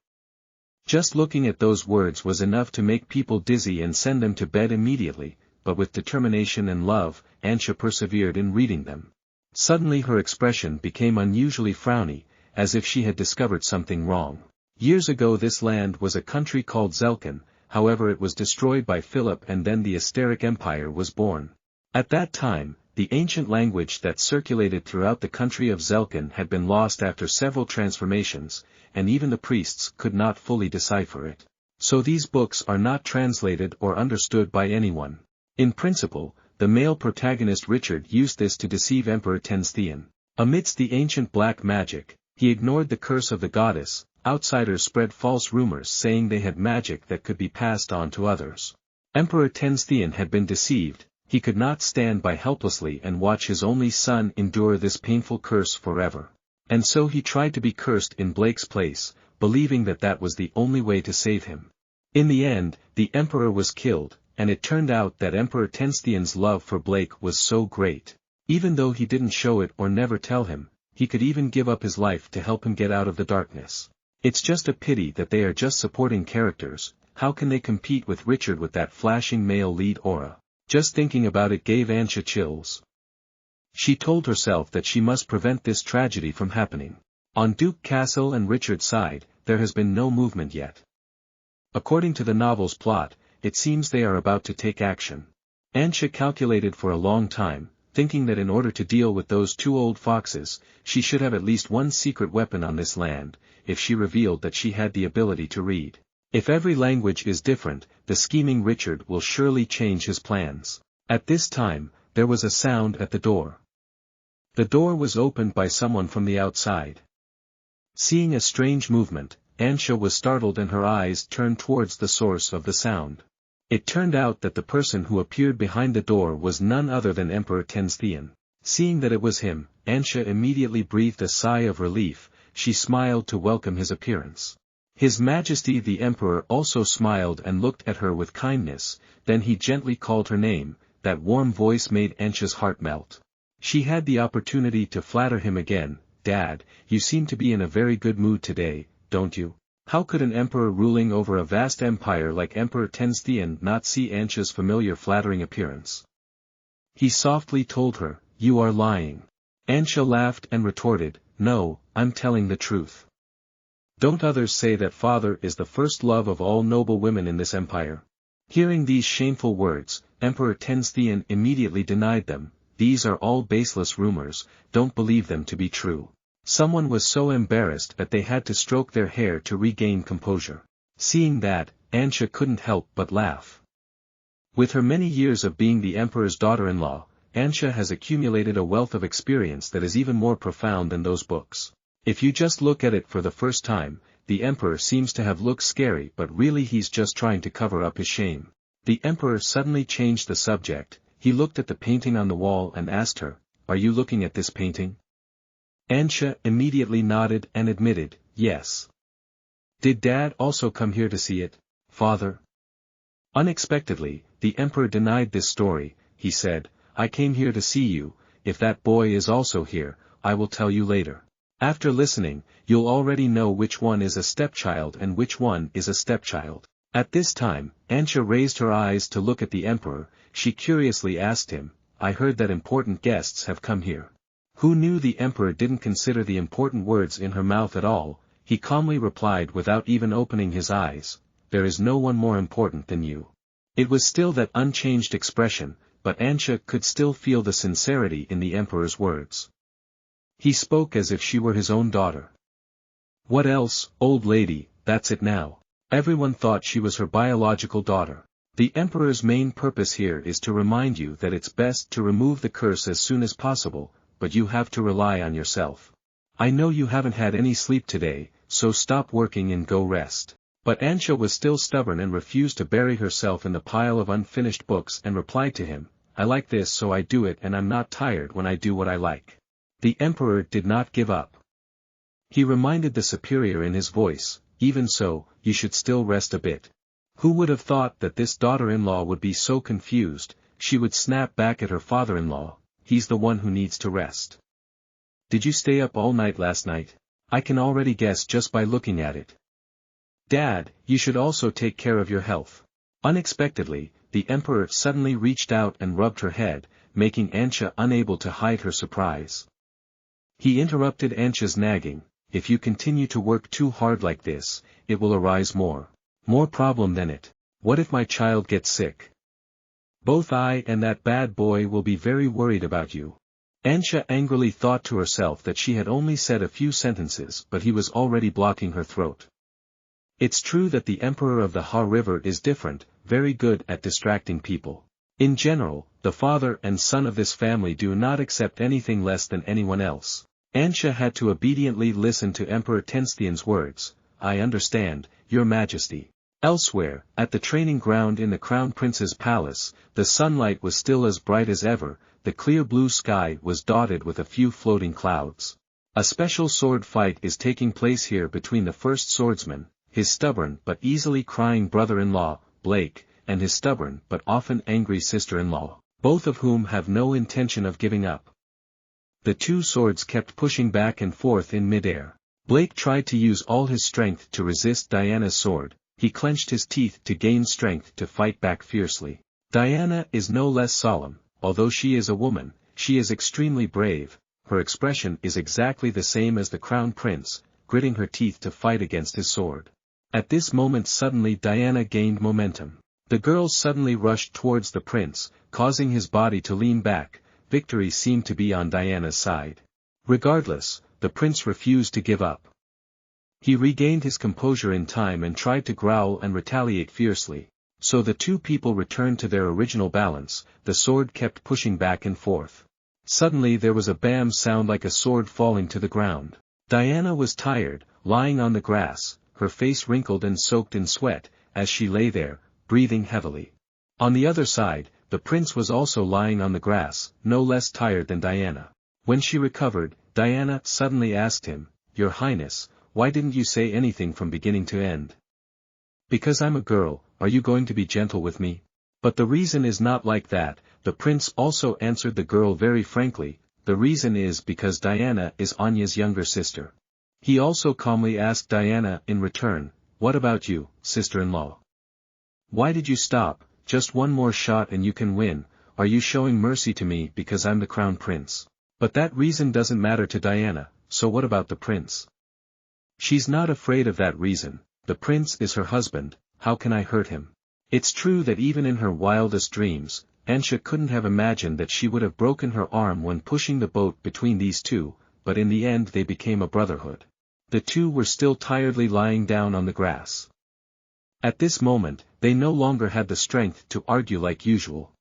Just looking at those words was enough to make people dizzy and send them to bed immediately, but with determination and love, Ansia persevered in reading them. Suddenly her expression became unusually frowny, as if she had discovered something wrong. Years ago this land was a country called Zelkan, however it was destroyed by Philip and then the Asteric Empire was born. At that time, the ancient language that circulated throughout the country of Zelkan had been lost after several transformations, and even the priests could not fully decipher it. So these books are not translated or understood by anyone. In principle, the male protagonist Richard used this to deceive Emperor Tenzthian. Amidst the ancient black magic, he ignored the curse of the goddess. Outsiders spread false rumors saying they had magic that could be passed on to others. Emperor Tenzthian had been deceived, he could not stand by helplessly and watch his only son endure this painful curse forever. And so he tried to be cursed in Blake's place, believing that that was the only way to save him. In the end, the emperor was killed, and it turned out that Emperor Tenzthian's love for Blake was so great. Even though he didn't show it or never tell him, he could even give up his life to help him get out of the darkness. It's just a pity that they are just supporting characters. How can they compete with Richard with that flashing male lead aura? Just thinking about it gave Ansia chills. She told herself that she must prevent this tragedy from happening. On Duke Castle and Richard's side, there has been no movement yet. According to the novel's plot, it seems they are about to take action. Ansia calculated for a long time, thinking that in order to deal with those two old foxes, she should have at least one secret weapon on this land, if she revealed that she had the ability to read. If every language is different, the scheming Richard will surely change his plans. At this time, there was a sound at the door. The door was opened by someone from the outside. Seeing a strange movement, Ansia was startled and her eyes turned towards the source of the sound. It turned out that the person who appeared behind the door was none other than Emperor Tenzthian. Seeing that it was him, Ansia immediately breathed a sigh of relief. She smiled to welcome his appearance. His Majesty the Emperor also smiled and looked at her with kindness, then he gently called her name. That warm voice made Ansia's heart melt. She had the opportunity to flatter him again. Dad, you seem to be in a very good mood today, don't you? How could an emperor ruling over a vast empire like Emperor Tenzthian not see Ansia's familiar flattering appearance? He softly told her, "You are lying." Ansia laughed and retorted, "No, I'm telling the truth. Don't others say that father is the first love of all noble women in this empire?" Hearing these shameful words, Emperor Tenzthian immediately denied them. "These are all baseless rumors, don't believe them to be true." Someone was so embarrassed that they had to stroke their hair to regain composure. Seeing that, Ansia couldn't help but laugh. With her many years of being the emperor's daughter-in-law, Ansia has accumulated a wealth of experience that is even more profound than those books. If you just look at it for the first time, the emperor seems to have looked scary, but really he's just trying to cover up his shame. The emperor suddenly changed the subject. He looked at the painting on the wall and asked her, "Are you looking at this painting?" Ansia immediately nodded and admitted, "Yes." "Did Dad also come here to see it, Father?" Unexpectedly, the emperor denied this story. He said, "I came here to see you. If that boy is also here, I will tell you later. After listening, you'll already know which one is a stepchild and which one is a stepchild." At this time, Ansia raised her eyes to look at the emperor. She curiously asked him, "I heard that important guests have come here." Who knew the emperor didn't consider the important words in her mouth at all? He calmly replied without even opening his eyes, "There is no one more important than you." It was still that unchanged expression, but Ansia could still feel the sincerity in the emperor's words. He spoke as if she were his own daughter. "What else, old lady, that's it now." Everyone thought she was her biological daughter. The emperor's main purpose here is to remind you that it's best to remove the curse as soon as possible, but you have to rely on yourself. I know you haven't had any sleep today, so stop working and go rest. But Ansia was still stubborn and refused to bury herself in the pile of unfinished books and replied to him, "I like this so I do it and I'm not tired when I do what I like." The emperor did not give up. He reminded the superior in his voice, "Even so, you should still rest a bit. Who would have thought that this daughter-in-law would be so confused? She would snap back at her father-in-law, he's the one who needs to rest. Did you stay up all night last night? I can already guess just by looking at it. Dad, you should also take care of your health. Unexpectedly, the emperor suddenly reached out and rubbed her head, making Ansia unable to hide her surprise. He interrupted Ansia's nagging, if you continue to work too hard like this, it will arise more problem than it. What if my child gets sick? Both I and that bad boy will be very worried about you. Ansia angrily thought to herself that she had only said a few sentences but he was already blocking her throat. It's true that the Emperor of the Ha River is different, very good at distracting people. In general, the father and son of this family do not accept anything less than anyone else. Ansia had to obediently listen to Emperor Tenstian's words, I understand, Your Majesty. Elsewhere, at the training ground in the Crown Prince's palace, the sunlight was still as bright as ever, the clear blue sky was dotted with a few floating clouds. A special sword fight is taking place here between the first swordsman, his stubborn but easily crying brother-in-law, Blake, and his stubborn but often angry sister-in-law, both of whom have no intention of giving up. The two swords kept pushing back and forth in midair. Blake tried to use all his strength to resist Diana's sword, he clenched his teeth to gain strength to fight back fiercely. Diana is no less solemn, although she is a woman, she is extremely brave, her expression is exactly the same as the Crown Prince, gritting her teeth to fight against his sword. At this moment suddenly Diana gained momentum. The girls suddenly rushed towards the prince, causing his body to lean back, victory seemed to be on Diana's side. Regardless, the prince refused to give up. He regained his composure in time and tried to growl and retaliate fiercely. So the two people returned to their original balance, the sword kept pushing back and forth. Suddenly there was a bam sound like a sword falling to the ground. Diana was tired, lying on the grass, her face wrinkled and soaked in sweat, as she lay there, breathing heavily. On the other side, the prince was also lying on the grass, no less tired than Diana. When she recovered, Diana suddenly asked him, Your Highness, why didn't you say anything from beginning to end? Because I'm a girl, are you going to be gentle with me? But the reason is not like that, the prince also answered the girl very frankly, the reason is because Diana is Anya's younger sister. He also calmly asked Diana in return, what about you, sister-in-law? Why did you stop? Just one more shot and you can win, are you showing mercy to me because I'm the crown prince? But that reason doesn't matter to Diana, so what about the prince? She's not afraid of that reason, the prince is her husband, how can I hurt him? It's true that even in her wildest dreams, Ansia couldn't have imagined that she would have broken her arm when pushing the boat between these two, but in the end they became a brotherhood. The two were still tiredly lying down on the grass. At this moment, they no longer had the strength to argue like usual.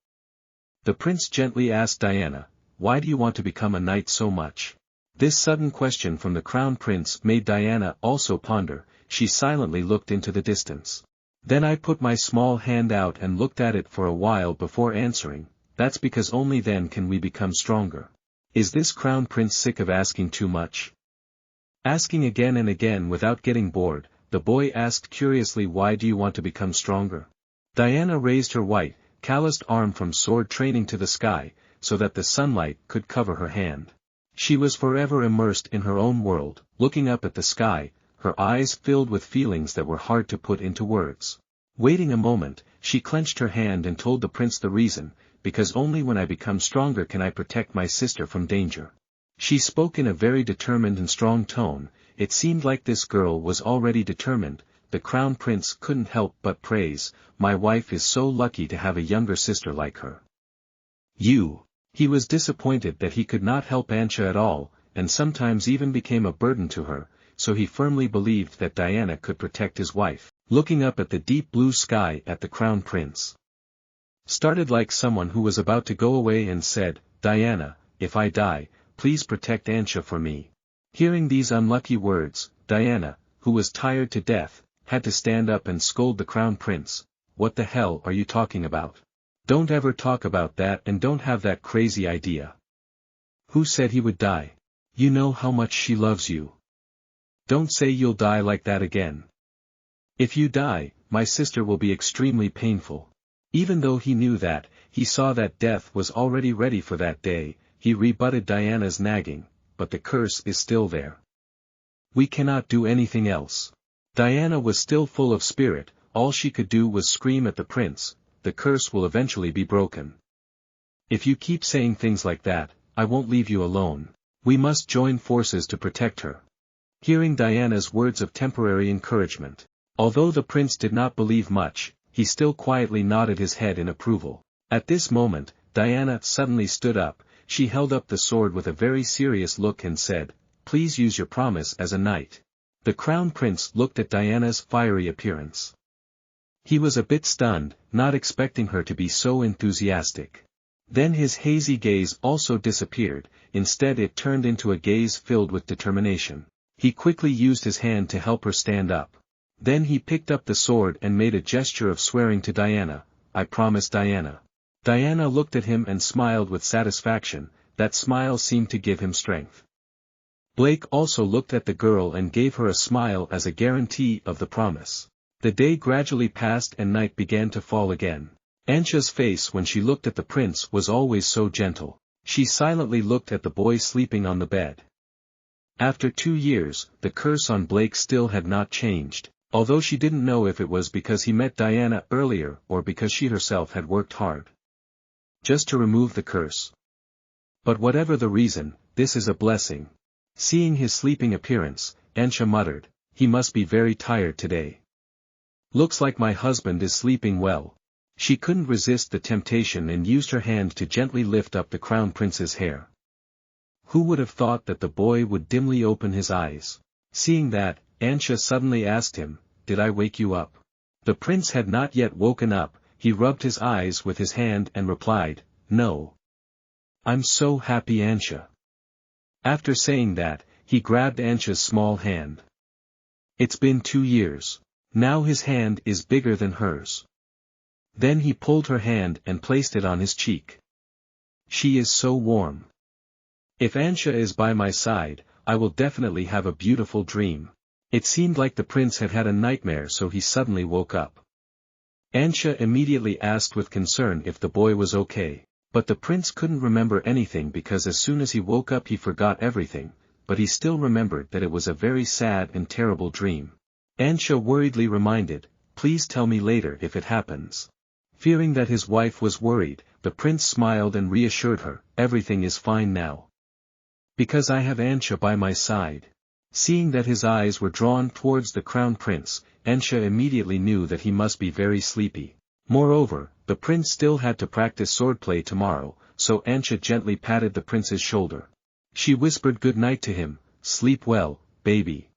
The prince gently asked Diana, why do you want to become a knight so much? This sudden question from the crown prince made Diana also ponder, she silently looked into the distance. Then I put my small hand out and looked at it for a while before answering, that's because only then can we become stronger. Is this crown prince sick of asking too much? Asking again and again without getting bored, the boy asked curiously, why do you want to become stronger? Diana raised her white, calloused arm from sword training to the sky, so that the sunlight could cover her hand. She was forever immersed in her own world, looking up at the sky, her eyes filled with feelings that were hard to put into words. Waiting a moment, she clenched her hand and told the prince the reason, because only when I become stronger can I protect my sister from danger. She spoke in a very determined and strong tone, it seemed like this girl was already determined, the crown prince couldn't help but praise, my wife is so lucky to have a younger sister like her. He was disappointed that he could not help Ansia at all, and sometimes even became a burden to her, so he firmly believed that Diana could protect his wife, looking up at the deep blue sky at the crown prince. Started like someone who was about to go away and said, Diana, if I die, please protect Ansia for me. Hearing these unlucky words, Diana, who was tired to death, had to stand up and scold the crown prince, what the hell are you talking about? Don't ever talk about that and don't have that crazy idea. Who said he would die? You know how much she loves you. Don't say you'll die like that again. If you die, my sister will be extremely painful. Even though he knew that, he saw that death was already ready for that day, he rebutted Diana's nagging, but the curse is still there. We cannot do anything else. Diana was still full of spirit, all she could do was scream at the prince, the curse will eventually be broken. If you keep saying things like that, I won't leave you alone. We must join forces to protect her. Hearing Diana's words of temporary encouragement, although the prince did not believe much, he still quietly nodded his head in approval. At this moment, Diana suddenly stood up, she held up the sword with a very serious look and said, "Please use your promise as a knight." The crown prince looked at Diana's fiery appearance. He was a bit stunned, not expecting her to be so enthusiastic. Then his hazy gaze also disappeared, instead it turned into a gaze filled with determination. He quickly used his hand to help her stand up. Then he picked up the sword and made a gesture of swearing to Diana, "I promise Diana." Diana looked at him and smiled with satisfaction, that smile seemed to give him strength. Blake also looked at the girl and gave her a smile as a guarantee of the promise. The day gradually passed and night began to fall again. Ansia's face when she looked at the prince was always so gentle. She silently looked at the boy sleeping on the bed. After 2 years, the curse on Blake still had not changed, although she didn't know if it was because he met Diana earlier or because she herself had worked hard just to remove the curse. But whatever the reason, this is a blessing. Seeing his sleeping appearance, Ansia muttered, "He must be very tired today. Looks like my husband is sleeping well." She couldn't resist the temptation and used her hand to gently lift up the crown prince's hair. Who would have thought that the boy would dimly open his eyes? Seeing that, Ansia suddenly asked him, "Did I wake you up?" The prince had not yet woken up, he rubbed his eyes with his hand and replied, "No. I'm so happy Ansia." After saying that, he grabbed Ansia's small hand. It's been 2 years. Now his hand is bigger than hers. Then he pulled her hand and placed it on his cheek. She is so warm. If Ansia is by my side, I will definitely have a beautiful dream. It seemed like the prince had had a nightmare, so he suddenly woke up. Ansia immediately asked with concern if the boy was okay, but the prince couldn't remember anything because as soon as he woke up he forgot everything, but he still remembered that it was a very sad and terrible dream. Ansia worriedly reminded, "Please tell me later if it happens." Fearing that his wife was worried, the prince smiled and reassured her, "Everything is fine now. Because I have Ansia by my side." Seeing that his eyes were drawn towards the crown prince, Ansia immediately knew that he must be very sleepy. Moreover, the prince still had to practice swordplay tomorrow, so Ansia gently patted the prince's shoulder. She whispered good night to him, "Sleep well, baby."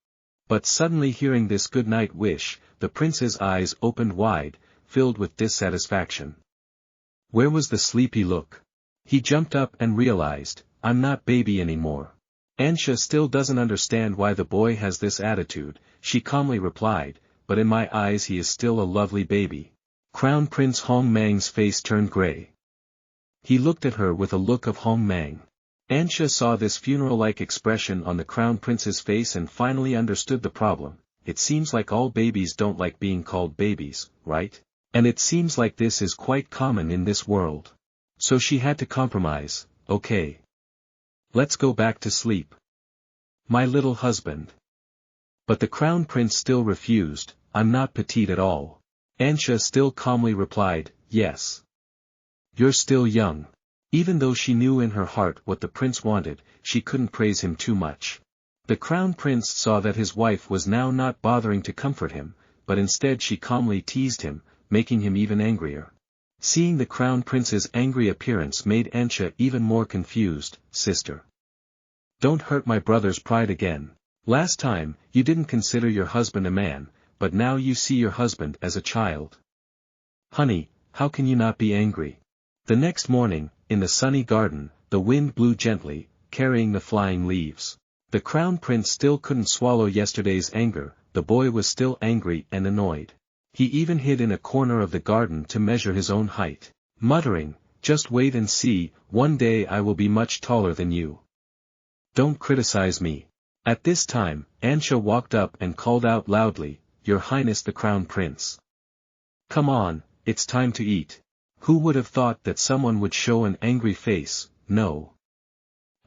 But suddenly hearing this good night wish, the prince's eyes opened wide, filled with dissatisfaction. Where was the sleepy look? He jumped up and realized, "I'm not baby anymore." Ansia still doesn't understand why the boy has this attitude, she calmly replied, "But in my eyes he is still a lovely baby." Crown Prince Hong Mang's face turned gray. He looked at her with a look of Hong Mang. Ansia saw this funeral-like expression on the crown prince's face and finally understood the problem. It seems like all babies don't like being called babies, right? And it seems like this is quite common in this world. So she had to compromise, "Okay. Let's go back to sleep. My little husband." But the crown prince still refused, "I'm not petite at all." Ansia still calmly replied, "Yes. You're still young." Even though she knew in her heart what the prince wanted, she couldn't praise him too much. The crown prince saw that his wife was now not bothering to comfort him, but instead she calmly teased him, making him even angrier. Seeing the crown prince's angry appearance made Ansia even more confused. "Sister. Don't hurt my brother's pride again. Last time, you didn't consider your husband a man, but now you see your husband as a child. Honey, how can you not be angry?" The next morning, in the sunny garden, the wind blew gently, carrying the flying leaves. The crown prince still couldn't swallow yesterday's anger, the boy was still angry and annoyed. He even hid in a corner of the garden to measure his own height, muttering, "Just wait and see, one day I will be much taller than you. Don't criticize me." At this time, Ansia walked up and called out loudly, "Your Highness the Crown Prince." Come on, it's time to eat. Who would have thought that someone would show an angry face? No.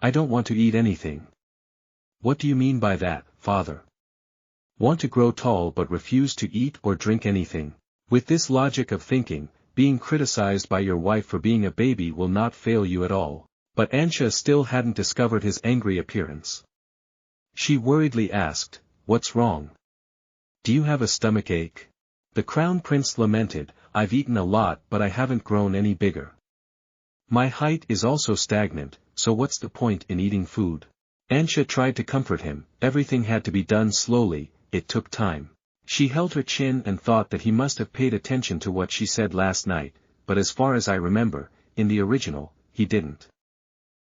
I don't want to eat anything. What do you mean by that, father? Want to grow tall but refuse to eat or drink anything? With this logic of thinking, being criticized by your wife for being a baby will not fail you at all. But Ansia still hadn't discovered his angry appearance. She worriedly asked, "What's wrong? Do you have a stomachache?" The crown prince lamented, "I've eaten a lot but I haven't grown any bigger. My height is also stagnant, so what's the point in eating food?" Ansia tried to comfort him, everything had to be done slowly, it took time. She held her chin and thought that he must have paid attention to what she said last night, but as far as I remember, in the original, he didn't.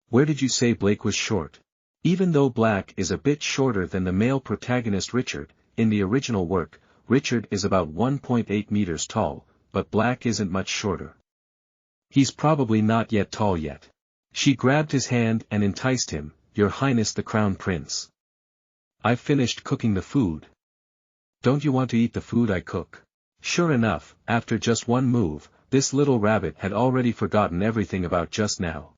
Where did you say Blake was short? Even though Black is a bit shorter than the male protagonist Richard, in the original work, Richard is about 1.8 meters tall, but Black isn't much shorter. He's probably not yet tall yet. She grabbed his hand and enticed him, "Your Highness the Crown Prince. I've finished cooking the food. Don't you want to eat the food I cook?" Sure enough, after just one move, this little rabbit had already forgotten everything about just now.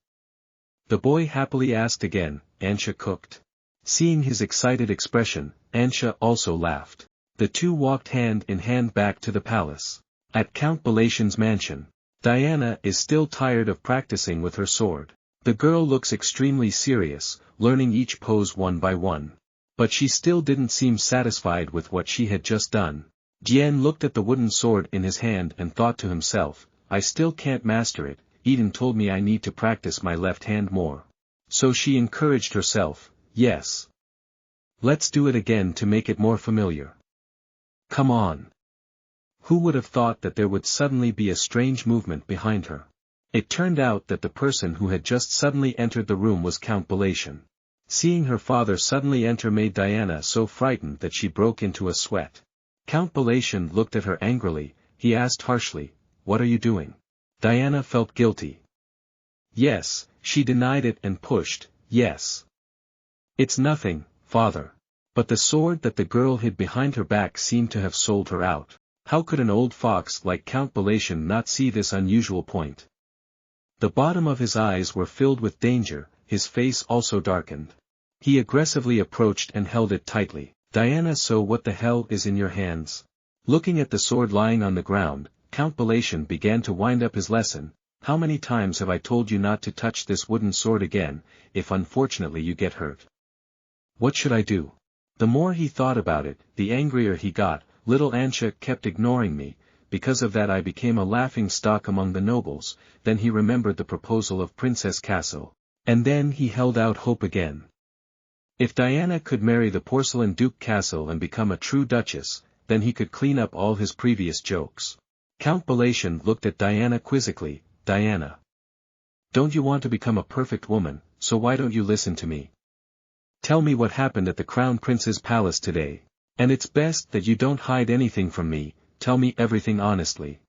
The boy happily asked again, "Ansia cooked?" Seeing his excited expression, Ansia also laughed. The two walked hand in hand back to the palace. At Count Balation's mansion, Diana is still tired of practicing with her sword. The girl looks extremely serious, learning each pose one by one. But she still didn't seem satisfied with what she had just done. Jian looked at the wooden sword in his hand and thought to himself, "I still can't master it, Eden told me I need to practice my left hand more." So she encouraged herself, "Yes. Let's do it again to make it more familiar. Come on." Who would have thought that there would suddenly be a strange movement behind her? It turned out that the person who had just suddenly entered the room was Count Balation. Seeing her father suddenly enter made Diana so frightened that she broke into a sweat. Count Balation looked at her angrily, he asked harshly, "What are you doing?" Diana felt guilty. Yes, she denied it and pushed, "Yes. It's nothing, father." But the sword that the girl hid behind her back seemed to have sold her out. How could an old fox like Count Balation not see this unusual point? The bottom of his eyes were filled with danger, his face also darkened. He aggressively approached and held it tightly. "Diana, so what the hell is in your hands?" Looking at the sword lying on the ground, Count Balation began to wind up his lesson. "How many times have I told you not to touch this wooden sword again, if unfortunately you get hurt? What should I do?" The more he thought about it, the angrier he got. "Little Ansia kept ignoring me, because of that I became a laughing stock among the nobles." Then he remembered the proposal of Princess Castle. And then he held out hope again. If Diana could marry the porcelain Duke Castle and become a true duchess, then he could clean up all his previous jokes. Count Balation looked at Diana quizzically. "Diana, don't you want to become a perfect woman, so why don't you listen to me? Tell me what happened at the Crown Prince's palace today. And it's best that you don't hide anything from me, tell me everything honestly."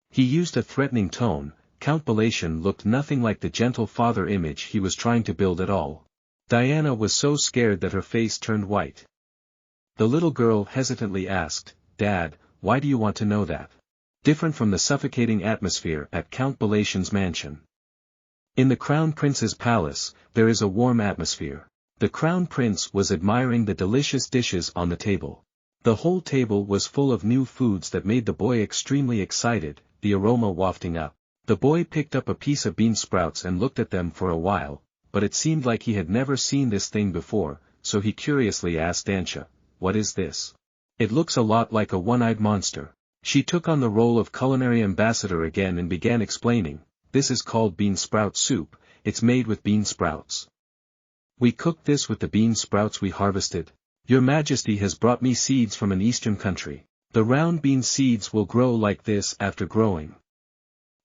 He used a threatening tone. Count Balation looked nothing like the gentle father image he was trying to build at all. Diana was so scared that her face turned white. The little girl hesitantly asked, "Dad, why do you want to know that?" Different from the suffocating atmosphere at Count Balation's mansion. In the Crown Prince's palace, there is a warm atmosphere. The Crown Prince was admiring the delicious dishes on the table. The whole table was full of new foods that made the boy extremely excited, the aroma wafting up. The boy picked up a piece of bean sprouts and looked at them for a while, but it seemed like he had never seen this thing before, so he curiously asked Ansia, "What is this? It looks a lot like a one-eyed monster." She took on the role of culinary ambassador again and began explaining, "This is called bean sprout soup, it's made with bean sprouts. We cooked this with the bean sprouts we harvested. Your Majesty has brought me seeds from an eastern country. The round bean seeds will grow like this after growing.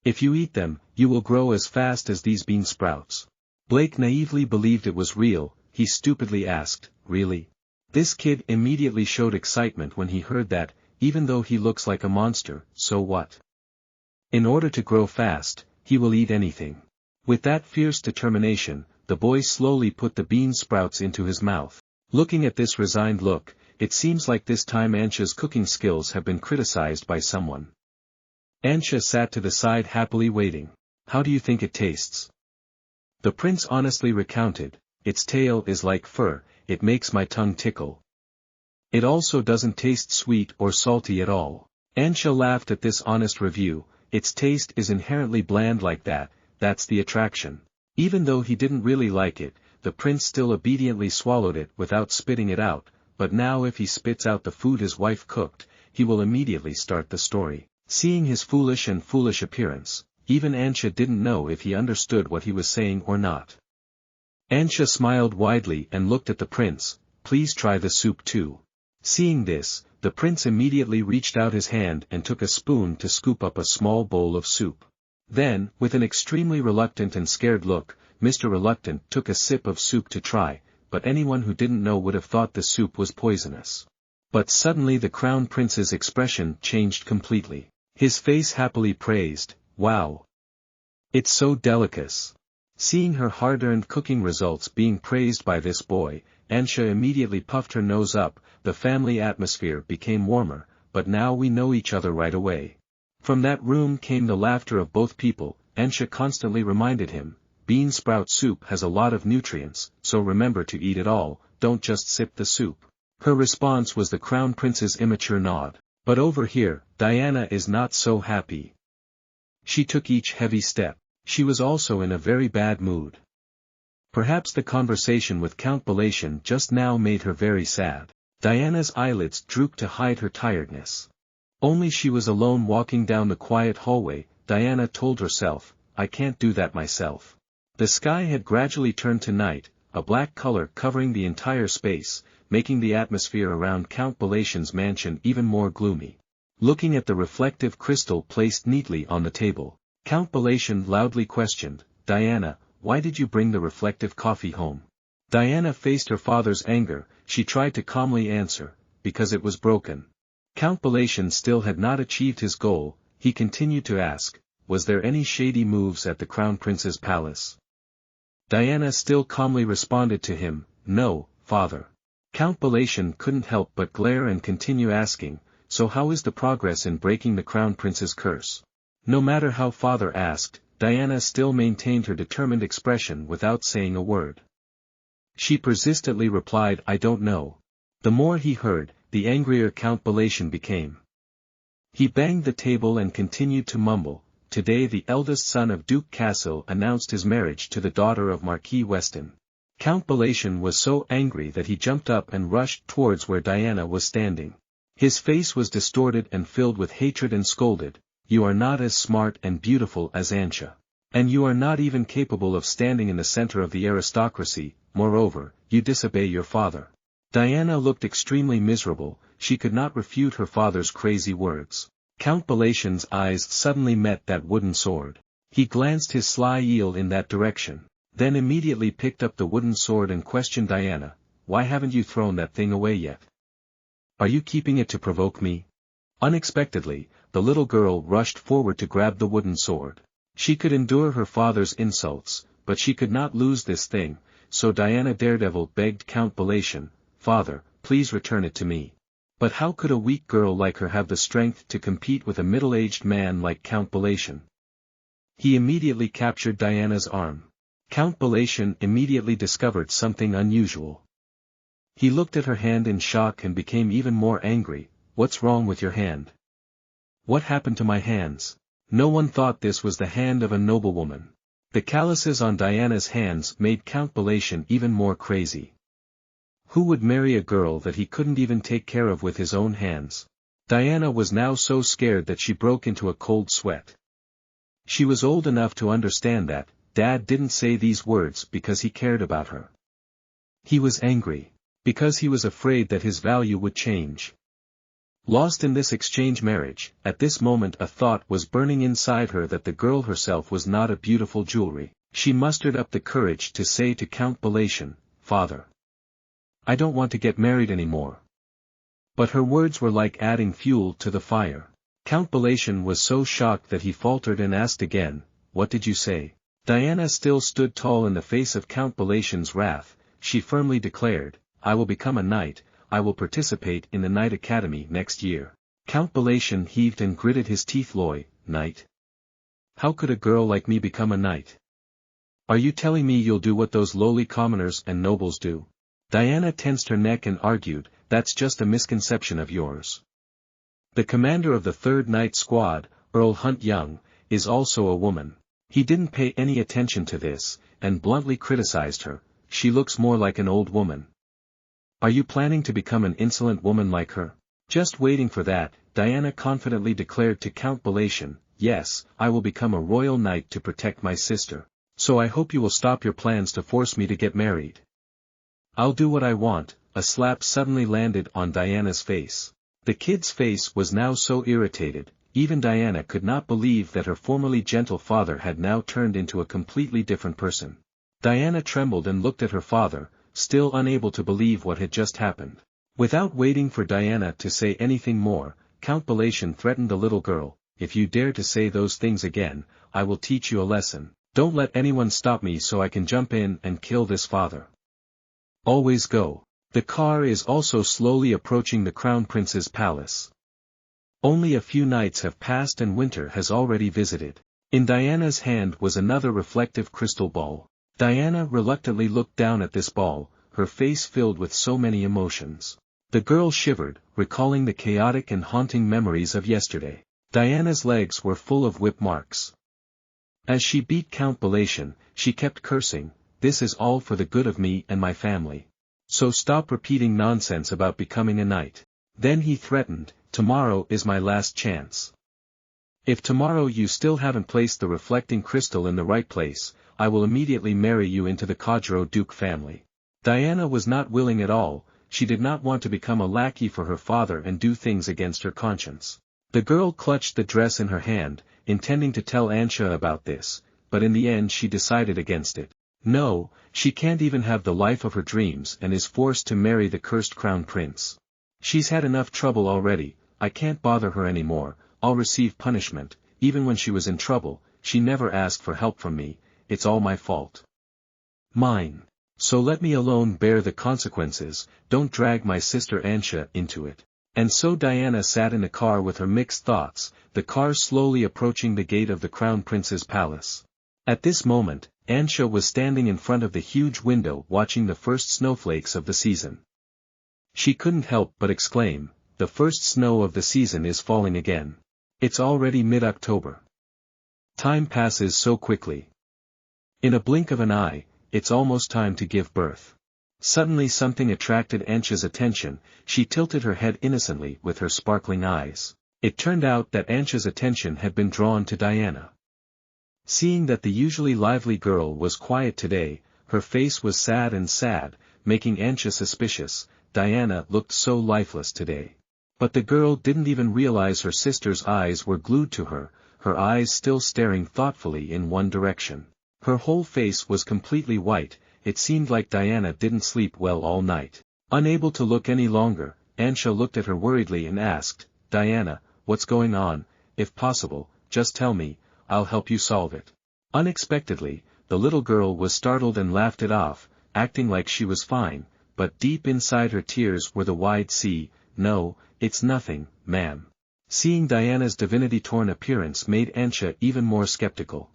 If you eat them, you will grow as fast as these bean sprouts." Blake naively believed it was real. He stupidly asked, "Really?" This kid immediately showed excitement when he heard that, even though he looks like a monster, so what? In order to grow fast, he will eat anything. With that fierce determination, the boy slowly put the bean sprouts into his mouth. Looking at this resigned look, it seems like this time Ansia's cooking skills have been criticized by someone. Ansia sat to the side happily waiting. How do you think it tastes? The prince honestly recounted, its tail is like fur, it makes my tongue tickle. It also doesn't taste sweet or salty at all. Ansia laughed at this honest review, its taste is inherently bland like that, that's the attraction. Even though he didn't really like it, the prince still obediently swallowed it without spitting it out, but now if he spits out the food his wife cooked, he will immediately start the story. Seeing his foolish appearance, even Ansia didn't know if he understood what he was saying or not. Ansia smiled widely and looked at the prince, please try the soup too. Seeing this, the prince immediately reached out his hand and took a spoon to scoop up a small bowl of soup. Then, with an extremely reluctant and scared look, Mr. Reluctant took a sip of soup to try, but anyone who didn't know would have thought the soup was poisonous. But suddenly the crown prince's expression changed completely. His face happily praised, wow! It's so delicate. Seeing her hard-earned cooking results being praised by this boy, Ansia immediately puffed her nose up, the family atmosphere became warmer, but now we know each other right away. From that room came the laughter of both people. Ansia constantly reminded him, bean sprout soup has a lot of nutrients, so remember to eat it all, don't just sip the soup. Her response was the crown prince's immature nod. But over here, Diana is not so happy. She took each heavy step. She was also in a very bad mood. Perhaps the conversation with Count Balatian just now made her very sad. Diana's eyelids drooped to hide her tiredness. Only she was alone walking down the quiet hallway. Diana told herself, I can't do that myself. The sky had gradually turned to night, a black color covering the entire space, making the atmosphere around Count Balatian's mansion even more gloomy. Looking at the reflective crystal placed neatly on the table, Count Balatian loudly questioned, Diana, why did you bring the reflective coffee home? Diana faced her father's anger. She tried to calmly answer, because it was broken. Count Balatian still had not achieved his goal. He continued to ask, was there any shady moves at the crown prince's palace? Diana still calmly responded to him, no, father. Count Balatian couldn't help but glare and continue asking, so how is the progress in breaking the crown prince's curse? No matter how father asked, Diana still maintained her determined expression without saying a word. She persistently replied, I don't know. The more he heard, the angrier Count Balatian became. He banged the table and continued to mumble, today the eldest son of Duke Castle announced his marriage to the daughter of Marquis Weston. Count Balatian was so angry that he jumped up and rushed towards where Diana was standing. His face was distorted and filled with hatred and scolded, you are not as smart and beautiful as Ansia. And you are not even capable of standing in the center of the aristocracy, moreover, you disobey your father. Diana looked extremely miserable, she could not refute her father's crazy words. Count Balatian's eyes suddenly met that wooden sword. He glanced his sly eel in that direction, then immediately picked up the wooden sword and questioned Diana, why haven't you thrown that thing away yet? Are you keeping it to provoke me? Unexpectedly, the little girl rushed forward to grab the wooden sword. She could endure her father's insults, but she could not lose this thing, so Diana Daredevil begged Count Balatian, Father, please return it to me. But how could a weak girl like her have the strength to compete with a middle-aged man like Count Balatian? He immediately captured Diana's arm. Count Balatian immediately discovered something unusual. He looked at her hand in shock and became even more angry, what's wrong with your hand? What happened to my hands? No one thought this was the hand of a noblewoman. The calluses on Diana's hands made Count Balatian even more crazy. Who would marry a girl that he couldn't even take care of with his own hands? Diana was now so scared that she broke into a cold sweat. She was old enough to understand that, Dad didn't say these words because he cared about her. He was angry, because he was afraid that his value would change. Lost in this exchange marriage, at this moment a thought was burning inside her that the girl herself was not a beautiful jewelry. She mustered up the courage to say to Count Balatian, Father, I don't want to get married anymore. But her words were like adding fuel to the fire. Count Balatian was so shocked that he faltered and asked again, what did you say? Diana still stood tall in the face of Count Balatian's wrath. She firmly declared, I will become a knight, I will participate in the Knight Academy next year. Count Balatian heaved and gritted his teeth. knight? How could a girl like me become a knight? Are you telling me you'll do what those lowly commoners and nobles do? Diana tensed her neck and argued, that's just a misconception of yours. The commander of the 3rd Night Squad, Earl Hunt Young, is also a woman. He didn't pay any attention to this, and bluntly criticized her, she looks more like an old woman. Are you planning to become an insolent woman like her? Just waiting for that, Diana confidently declared to Count Balatian, yes, I will become a royal knight to protect my sister. So I hope you will stop your plans to force me to get married. I'll do what I want. A slap suddenly landed on Diana's face. The kid's face was now so irritated, even Diana could not believe that her formerly gentle father had now turned into a completely different person. Diana trembled and looked at her father, still unable to believe what had just happened. Without waiting for Diana to say anything more, Count Balatian threatened the little girl, if you dare to say those things again, I will teach you a lesson. Don't let anyone stop me so I can jump in and kill this father. Always go. The car is also slowly approaching the Crown Prince's palace. Only a few nights have passed and winter has already visited. In Diana's hand was another reflective crystal ball. Diana reluctantly looked down at this ball, her face filled with so many emotions. The girl shivered, recalling the chaotic and haunting memories of yesterday. Diana's legs were full of whip marks. As she beat Count Balatian, she kept cursing, this is all for the good of me and my family. So stop repeating nonsense about becoming a knight. Then he threatened, tomorrow is my last chance. If tomorrow you still haven't placed the reflecting crystal in the right place, I will immediately marry you into the Kajiro Duke family. Diana was not willing at all, she did not want to become a lackey for her father and do things against her conscience. The girl clutched the dress in her hand, intending to tell Ansia about this, but in the end she decided against it. No, she can't even have the life of her dreams and is forced to marry the cursed crown prince. She's had enough trouble already, I can't bother her anymore, I'll receive punishment. Even when she was in trouble, she never asked for help from me, it's all my fault. Mine. So let me alone bear the consequences, don't drag my sister Ansia into it. And so Diana sat in the car with her mixed thoughts, the car slowly approaching the gate of the Crown Prince's palace. At this moment, Ansia was standing in front of the huge window watching the first snowflakes of the season. She couldn't help but exclaim, the first snow of the season is falling again. It's already mid-October. Time passes so quickly. In a blink of an eye, it's almost time to give birth. Suddenly something attracted Ansia's attention, she tilted her head innocently with her sparkling eyes. It turned out that Ansia's attention had been drawn to Diana. Seeing that the usually lively girl was quiet today, her face was sad, making Ansia suspicious. Diana looked so lifeless today. But the girl didn't even realize her sister's eyes were glued to her, her eyes still staring thoughtfully in one direction. Her whole face was completely white. It seemed like Diana didn't sleep well all night. Unable to look any longer, Ansia looked at her worriedly and asked, Diana, what's going on? If possible, just tell me, I'll help you solve it. Unexpectedly, the little girl was startled and laughed it off, acting like she was fine, but deep inside her tears were the wide sea. No, it's nothing, ma'am. Seeing Diana's divinity-torn appearance made Ansia even more skeptical.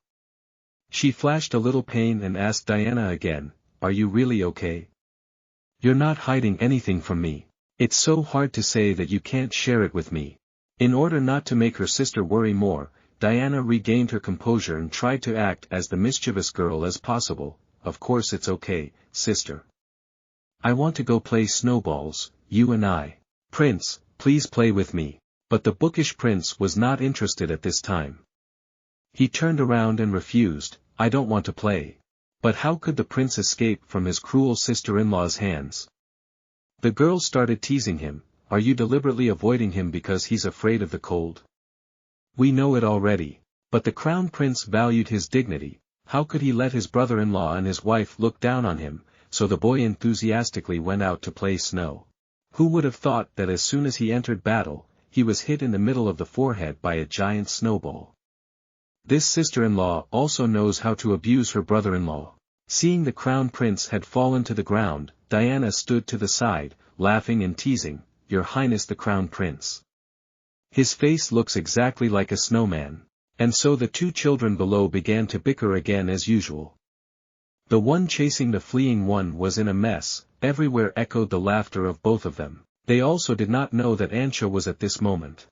She flashed a little pain and asked Diana again, are you really okay? You're not hiding anything from me. It's so hard to say that you can't share it with me. In order not to make her sister worry more, Diana regained her composure and tried to act as the mischievous girl as possible. Of course it's okay, sister. I want to go play snowballs, you and I. Prince, please play with me. But the bookish prince was not interested at this time. He turned around and refused, I don't want to play. But how could the prince escape from his cruel sister-in-law's hands? The girl started teasing him, are you deliberately avoiding him because he's afraid of the cold? We know it already. But the crown prince valued his dignity, how could he let his brother-in-law and his wife look down on him, so the boy enthusiastically went out to play snow. Who would have thought that as soon as he entered battle, he was hit in the middle of the forehead by a giant snowball. This sister-in-law also knows how to abuse her brother-in-law. Seeing the crown prince had fallen to the ground, Diana stood to the side, laughing and teasing, Your Highness the Crown Prince. His face looks exactly like a snowman. And so the two children below began to bicker again as usual. The one chasing the fleeing one was in a mess, everywhere echoed the laughter of both of them. They also did not know that Ansia was at this moment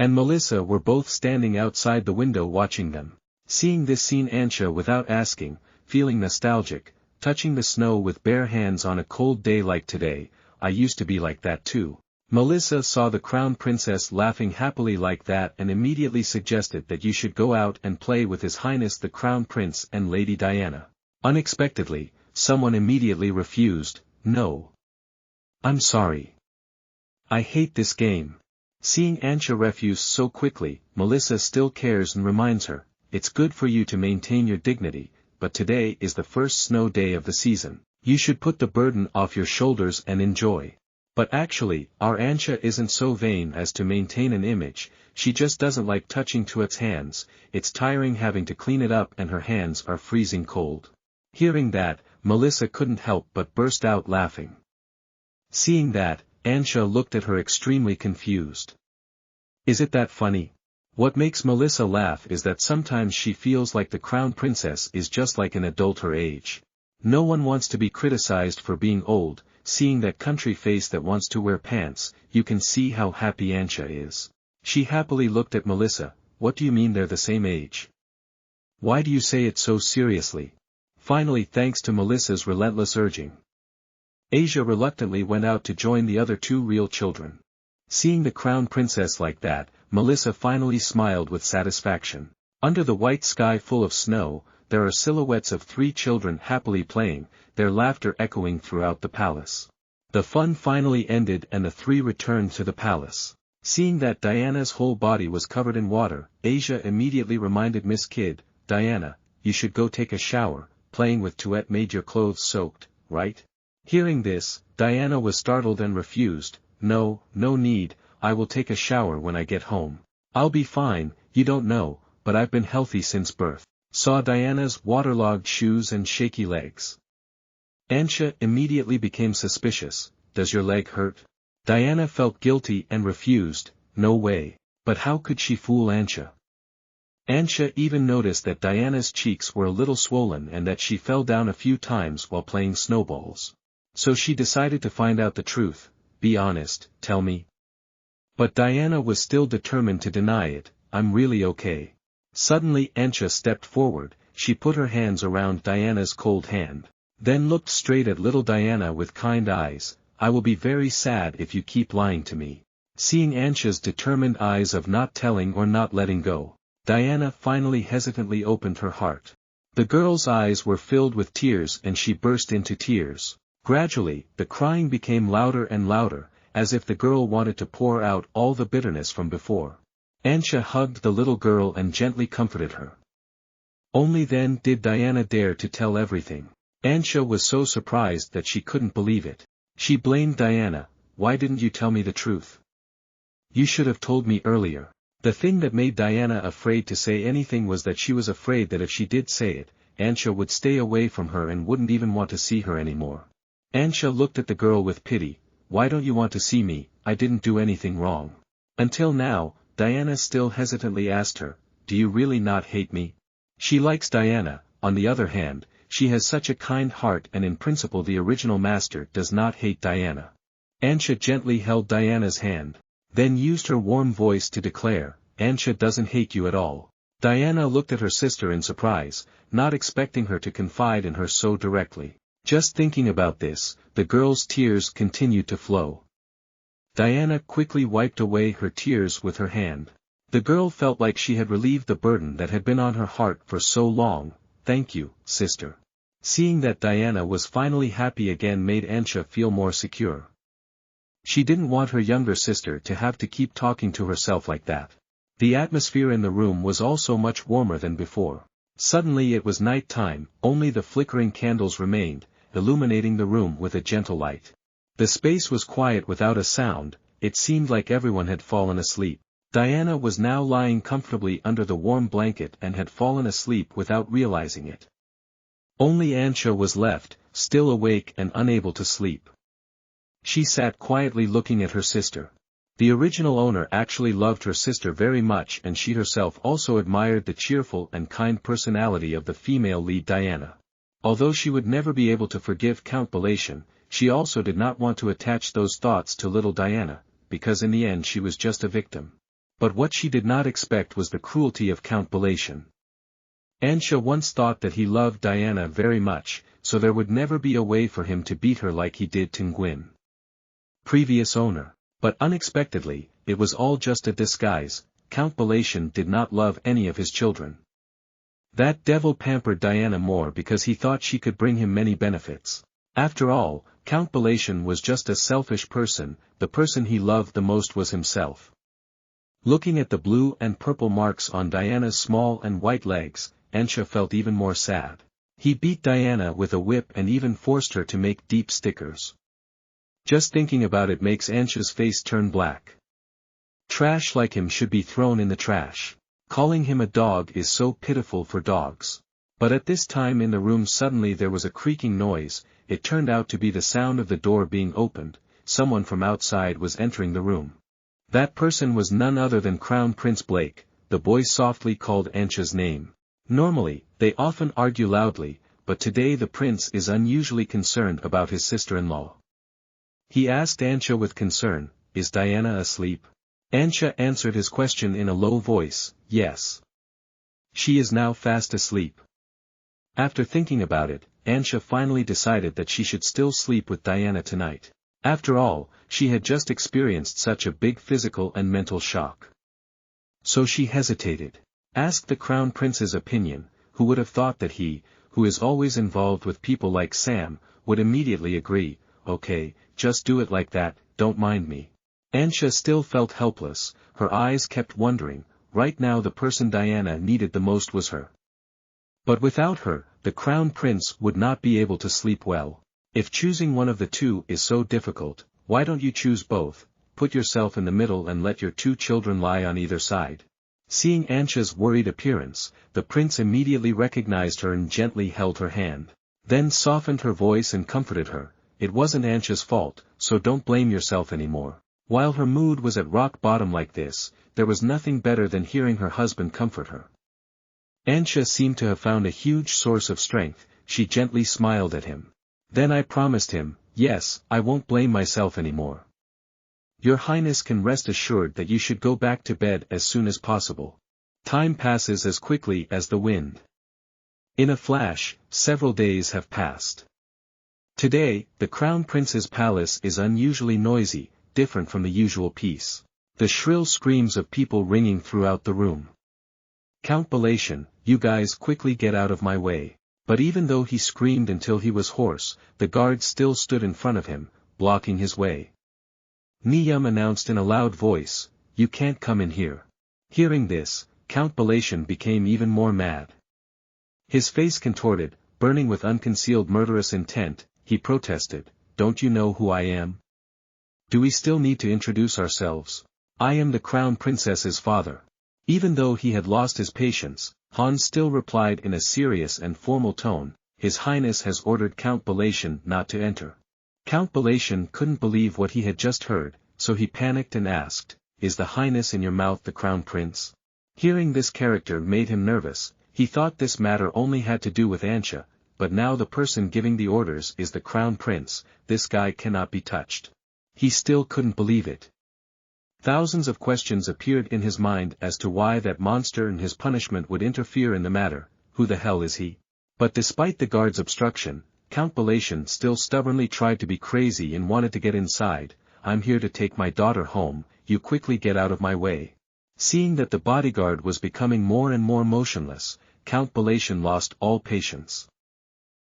and Melissa were both standing outside the window watching them. Seeing this scene, Ansia, without asking, feeling nostalgic, touching the snow with bare hands on a cold day like today, I used to be like that too. Melissa saw the crown princess laughing happily like that and immediately suggested that you should go out and play with His Highness the Crown Prince and Lady Diana. Unexpectedly, someone immediately refused. No. I'm sorry. I hate this game. Seeing Ansia refuse so quickly, Melissa still cares and reminds her, it's good for you to maintain your dignity, but today is the first snow day of the season. You should put the burden off your shoulders and enjoy. But actually, our Ansia isn't so vain as to maintain an image, she just doesn't like touching Tuat's hands, it's tiring having to clean it up and her hands are freezing cold. Hearing that, Melissa couldn't help but burst out laughing. Seeing that, Ansia looked at her extremely confused. Is it that funny? What makes Melissa laugh is that sometimes she feels like the crown princess is just like an adult her age. No one wants to be criticized for being old, seeing that country face that wants to wear pants, you can see how happy Ansia is. She happily looked at Melissa, what do you mean they're the same age? Why do you say it so seriously? Finally, thanks to Melissa's relentless urging, Asia reluctantly went out to join the other two real children. Seeing the crown princess like that, Melissa finally smiled with satisfaction. Under the white sky full of snow, there are silhouettes of three children happily playing, their laughter echoing throughout the palace. The fun finally ended and the three returned to the palace. Seeing that Diana's whole body was covered in water, Asia immediately reminded Miss Kidd, Diana, you should go take a shower, playing with Tuat made your clothes soaked, right? Hearing this, Diana was startled and refused, no need, I will take a shower when I get home. I'll be fine, you don't know, but I've been healthy since birth. Saw Diana's waterlogged shoes and shaky legs. Ansia immediately became suspicious, does your leg hurt? Diana felt guilty and refused, no way, but how could she fool Ansia? Ansia even noticed that Diana's cheeks were a little swollen and that she fell down a few times while playing snowballs. So she decided to find out the truth, be honest, tell me. But Diana was still determined to deny it, I'm really okay. Suddenly Ansia stepped forward, she put her hands around Diana's cold hand, then looked straight at little Diana with kind eyes, I will be very sad if you keep lying to me. Seeing Ansia's determined eyes of not telling or not letting go, Diana finally hesitantly opened her heart. The girl's eyes were filled with tears and she burst into tears. Gradually, the crying became louder and louder, as if the girl wanted to pour out all the bitterness from before. Ansia hugged the little girl and gently comforted her. Only then did Diana dare to tell everything. Ansia was so surprised that she couldn't believe it. She blamed Diana, why didn't you tell me the truth? You should have told me earlier. The thing that made Diana afraid to say anything was that she was afraid that if she did say it, Ansia would stay away from her and wouldn't even want to see her anymore. Ansia looked at the girl with pity, why don't you want to see me, I didn't do anything wrong. Until now, Diana still hesitantly asked her, do you really not hate me? She likes Diana, on the other hand, she has such a kind heart and in principle the original master does not hate Diana. Ansia gently held Diana's hand, then used her warm voice to declare, Ansia doesn't hate you at all. Diana looked at her sister in surprise, not expecting her to confide in her so directly. Just thinking about this, the girl's tears continued to flow. Diana quickly wiped away her tears with her hand. The girl felt like she had relieved the burden that had been on her heart for so long, thank you, sister. Seeing that Diana was finally happy again made Ansia feel more secure. She didn't want her younger sister to have to keep talking to herself like that. The atmosphere in the room was also much warmer than before. Suddenly it was night time, only the flickering candles remained, illuminating the room with a gentle light. The space was quiet without a sound, it seemed like everyone had fallen asleep. Diana was now lying comfortably under the warm blanket and had fallen asleep without realizing it. Only Ansia was left, still awake and unable to sleep. She sat quietly looking at her sister. The original owner actually loved her sister very much, and she herself also admired the cheerful and kind personality of the female lead Diana. Although she would never be able to forgive Count Belation, she also did not want to attach those thoughts to little Diana, because in the end she was just a victim. But what she did not expect was the cruelty of Count Belation. Ansia once thought that he loved Diana very much, so there would never be a way for him to beat her like he did Tinguin. Previous owner. But unexpectedly, it was all just a disguise. Count Belation did not love any of his children. That devil pampered Diana more because he thought she could bring him many benefits. After all, Count Belation was just a selfish person, the person he loved the most was himself. Looking at the blue and purple marks on Diana's small and white legs, Ansia felt even more sad. He beat Diana with a whip and even forced her to make deep stickers. Just thinking about it makes Ansia's face turn black. Trash like him should be thrown in the trash. Calling him a dog is so pitiful for dogs. But at this time in the room suddenly there was a creaking noise. It turned out to be the sound of the door being opened. Someone from outside was entering the room. That person was none other than Crown Prince Blake. The boy softly called Ansia's name. Normally, they often argue loudly, but today the prince is unusually concerned about his sister-in-law. He asked Ansia with concern, "Is Diana asleep?" Ansia answered his question in a low voice, "Yes. She is now fast asleep." After thinking about it, Ansia finally decided that she should still sleep with Diana tonight. After all, she had just experienced such a big physical and mental shock. So she hesitated. Asked the Crown Prince's opinion, who would have thought that he, who is always involved with people like Sam, would immediately agree, "Okay, just do it like that, don't mind me." Ansia still felt helpless, her eyes kept wondering. Right now the person Diana needed the most was her. But without her, the Crown Prince would not be able to sleep well. If choosing one of the two is so difficult, why don't you choose both? Put yourself in the middle and let your two children lie on either side. Seeing Ansia's worried appearance, the prince immediately recognized her and gently held her hand. Then softened her voice and comforted her. It wasn't Ansia's fault, so don't blame yourself anymore. While her mood was at rock bottom like this, there was nothing better than hearing her husband comfort her. Ansia seemed to have found a huge source of strength. She gently smiled at him. Then I promised him, "Yes, I won't blame myself anymore. Your Highness can rest assured that you should go back to bed as soon as possible. Time passes as quickly as the wind." In a flash, several days have passed. Today, the Crown Prince's palace is unusually noisy, different from the usual peace. The shrill screams of people ringing throughout the room. "Count Belation, you guys quickly get out of my way." But even though he screamed until he was hoarse, the guards still stood in front of him, blocking his way. Niyum announced in a loud voice, "You can't come in here." Hearing this, Count Belation became even more mad. His face contorted, burning with unconcealed murderous intent, he protested, "Don't you know who I am? Do we still need to introduce ourselves? I am the Crown Princess's father." Even though he had lost his patience, Hans still replied in a serious and formal tone, "His Highness has ordered Count Belation not to enter." Count Belation couldn't believe what he had just heard, so he panicked and asked, "Is the Highness in your mouth the Crown Prince?" Hearing this character made him nervous. He thought this matter only had to do with Ansia, but now the person giving the orders is the Crown Prince. This guy cannot be touched. He still couldn't believe it. Thousands of questions appeared in his mind as to why that monster and his punishment would interfere in the matter. Who the hell is he? But despite the guard's obstruction, Count Belation still stubbornly tried to be crazy and wanted to get inside. "I'm here to take my daughter home, you quickly get out of my way." Seeing that the bodyguard was becoming more and more motionless, Count Belation lost all patience.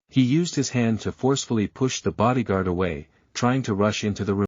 He used his hand to forcefully push the bodyguard away, trying to rush into the room.